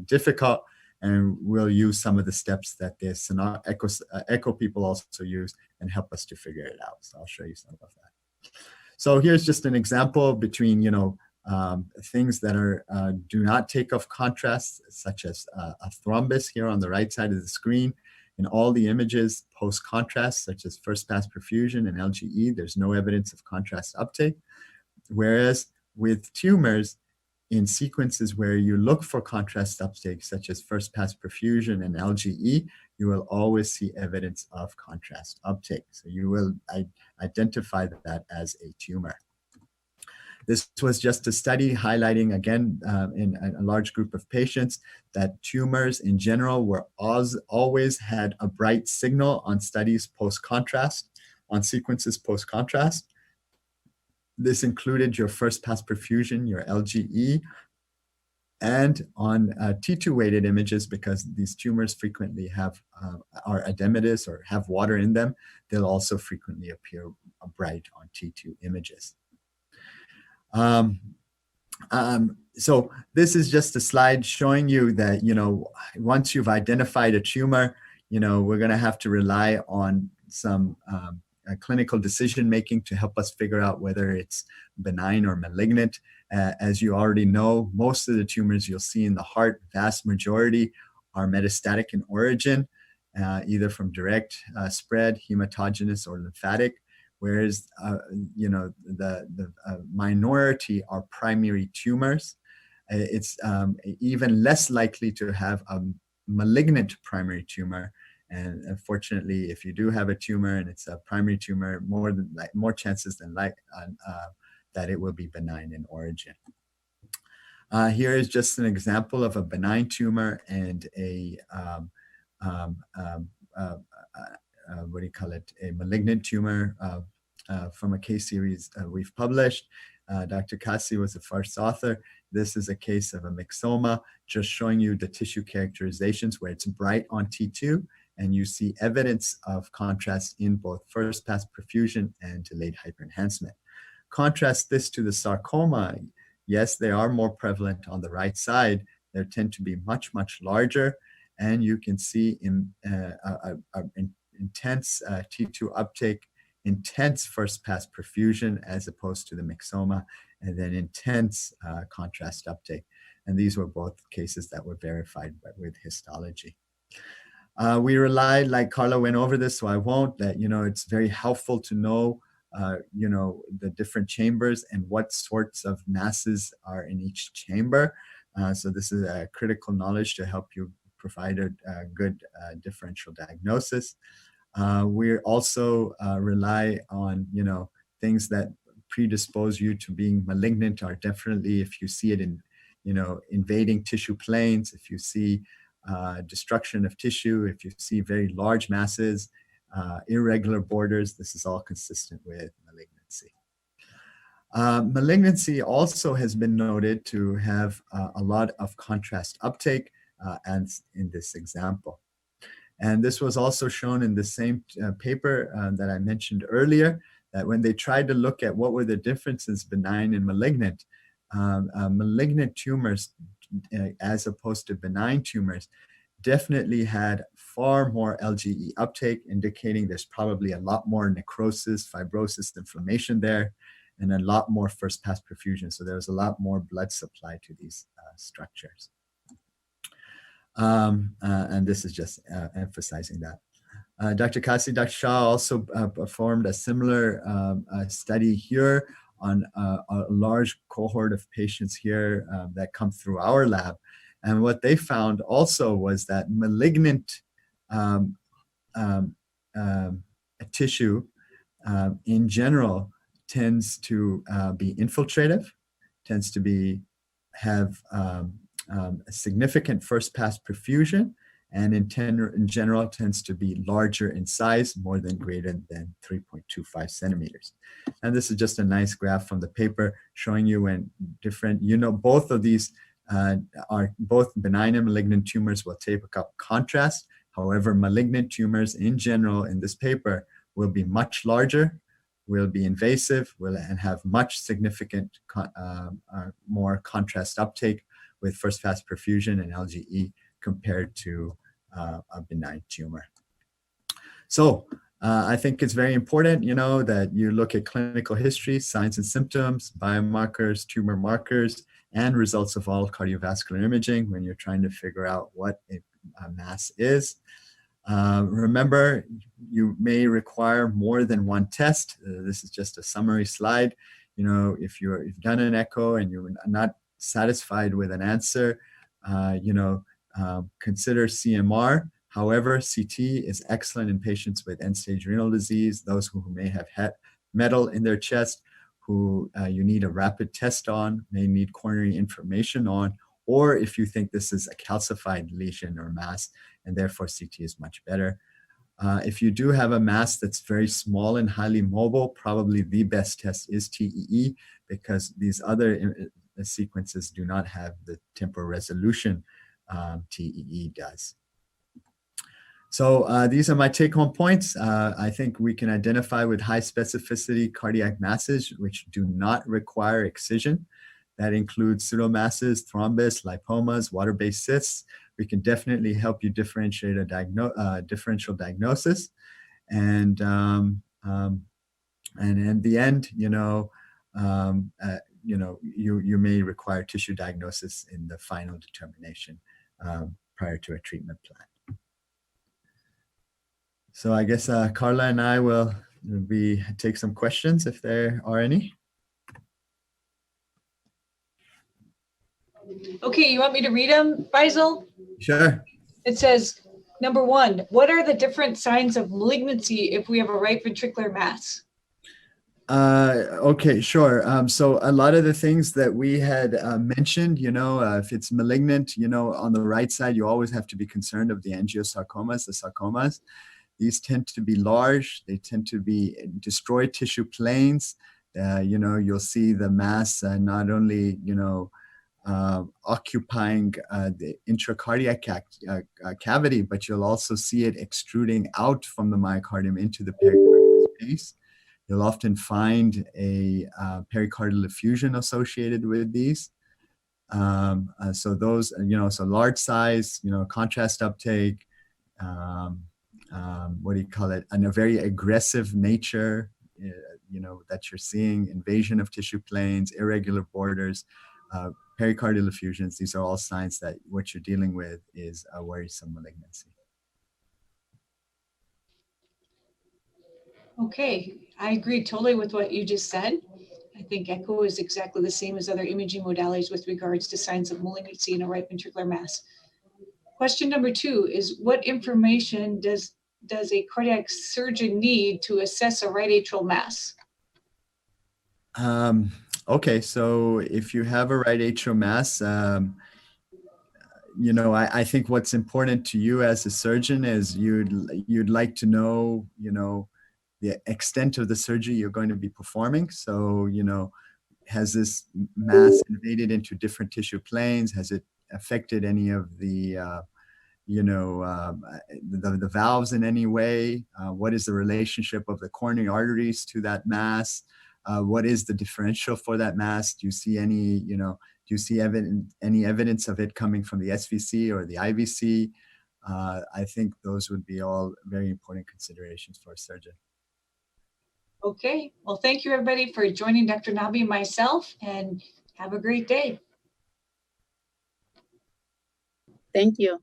difficult, and we'll use some of the steps that the echo people also use and help us to figure it out. So I'll show you some of that. So here's just an example between, things that are do not take off contrast, such as a thrombus here on the right side of the screen. In all the images post-contrast, such as first-pass perfusion and LGE, there's no evidence of contrast uptake. Whereas with tumors, in sequences where you look for contrast uptake, such as first-pass perfusion and LGE, you will always see evidence of contrast uptake. So you will identify that as a tumor. This was just a study highlighting, again, in a large group of patients, that tumors in general were always had a bright signal on studies post-contrast, on sequences post-contrast. This included your first-pass perfusion, your LGE, and on T2-weighted images, because these tumors frequently are edematous or have water in them, they'll also frequently appear bright on T2 images. So this is just a slide showing you that, once you've identified a tumor, we're going to have to rely on some clinical decision-making to help us figure out whether it's benign or malignant. As you already know, most of the tumors you'll see in the heart, vast majority, are metastatic in origin, either from direct spread, hematogenous, or lymphatic. Whereas, the minority are primary tumors. It's even less likely to have a malignant primary tumor. And unfortunately, if you do have a tumor and it's a primary tumor, more chances than that it will be benign in origin. Here is just an example of a benign tumor and a a malignant tumor from a case series we've published. Dr. Kasi was the first author. This is a case of a myxoma, just showing you the tissue characterizations where it's bright on T2, and you see evidence of contrast in both first-pass perfusion and delayed hyperenhancement. Contrast this to the sarcoma. Yes, they are more prevalent on the right side. They tend to be much, much larger, and you can see intense T2 uptake, intense first-pass perfusion as opposed to the myxoma, and then intense contrast uptake. And these were both cases that were verified with histology. We rely, like Karla went over this, so I won't, that, it's very helpful to know, the different chambers and what sorts of masses are in each chamber. So this is a critical knowledge to help you provide a good differential diagnosis. We also rely on, things that predispose you to being malignant are definitely, if you see it in, invading tissue planes, if you see destruction of tissue, if you see very large masses, irregular borders, this is all consistent with malignancy. Malignancy also has been noted to have a lot of contrast uptake, as in this example. And this was also shown in the same paper that I mentioned earlier, that when they tried to look at what were the differences benign and malignant, malignant tumors as opposed to benign tumors definitely had far more LGE uptake, indicating there's probably a lot more necrosis, fibrosis, inflammation there, and a lot more first pass perfusion. So there was a lot more blood supply to these structures. And this is just emphasizing that. Dr. Kasi, Dr. Shah also performed a similar study here on a large cohort of patients here that come through our lab. And what they found also was that malignant tissue in general tends to be infiltrative, tends to have a significant first pass perfusion, and in general tends to be larger in size, more than greater than 3.25 centimeters. And this is just a nice graph from the paper showing you when different, both of these are both benign and malignant tumors will take up contrast. However, malignant tumors in general in this paper will be much larger, will be invasive, and have much significant more contrast uptake with first pass perfusion and LGE compared to a benign tumor. So I think it's very important, that you look at clinical history, signs and symptoms, biomarkers, tumor markers, and results of all cardiovascular imaging when you're trying to figure out what a mass is. Remember, you may require more than one test. This is just a summary slide. If you've done an echo and you're not satisfied with an answer, consider CMR. However, CT is excellent in patients with end-stage renal disease, those who may have had metal in their chest, who you need a rapid test on, may need coronary information on, or if you think this is a calcified lesion or mass, and therefore CT is much better. If you do have a mass that's very small and highly mobile, probably the best test is TEE, because these other sequences do not have the temporal resolution TEE does. So these are my take-home points. I think we can identify with high specificity cardiac masses which do not require excision. That includes pseudomasses, thrombus, lipomas, water-based cysts. We can definitely help you differentiate a differential diagnosis. And in the end, you may require tissue diagnosis in the final determination prior to a treatment plan. So I guess Karla and I will take some questions if there are any. Okay, you want me to read them, Faisal? Sure. It says, number 1, what are the different signs of malignancy if we have a right ventricular mass? Okay, sure. So a lot of the things that we had mentioned, if it's malignant, on the right side, you always have to be concerned of the angiosarcomas, the sarcomas. These tend to be large. They tend to be destroyed tissue planes. You'll see the mass not only, occupying the intracardiac cavity, but you'll also see it extruding out from the myocardium into the pericardial space. You'll often find a pericardial effusion associated with these. So those, so large size, contrast uptake, what do you call it? And a very aggressive nature, that you're seeing, invasion of tissue planes, irregular borders, pericardial effusions. These are all signs that what you're dealing with is a worrisome malignancy. Okay, I agree totally with what you just said. I think echo is exactly the same as other imaging modalities with regards to signs of malignancy in a right ventricular mass. Question number 2 is, what information does a cardiac surgeon need to assess a right atrial mass? Okay, so if you have a right atrial mass, I think what's important to you as a surgeon is you'd like to know, the extent of the surgery you're going to be performing. So, has this mass invaded into different tissue planes? Has it affected any of the the valves in any way? What is the relationship of the coronary arteries to that mass? What is the differential for that mass? Do you see any, do you see any evidence of it coming from the SVC or the IVC? I think those would be all very important considerations for a surgeon. Okay, well, thank you everybody for joining Dr. Nabi and myself, and have a great day. Thank you.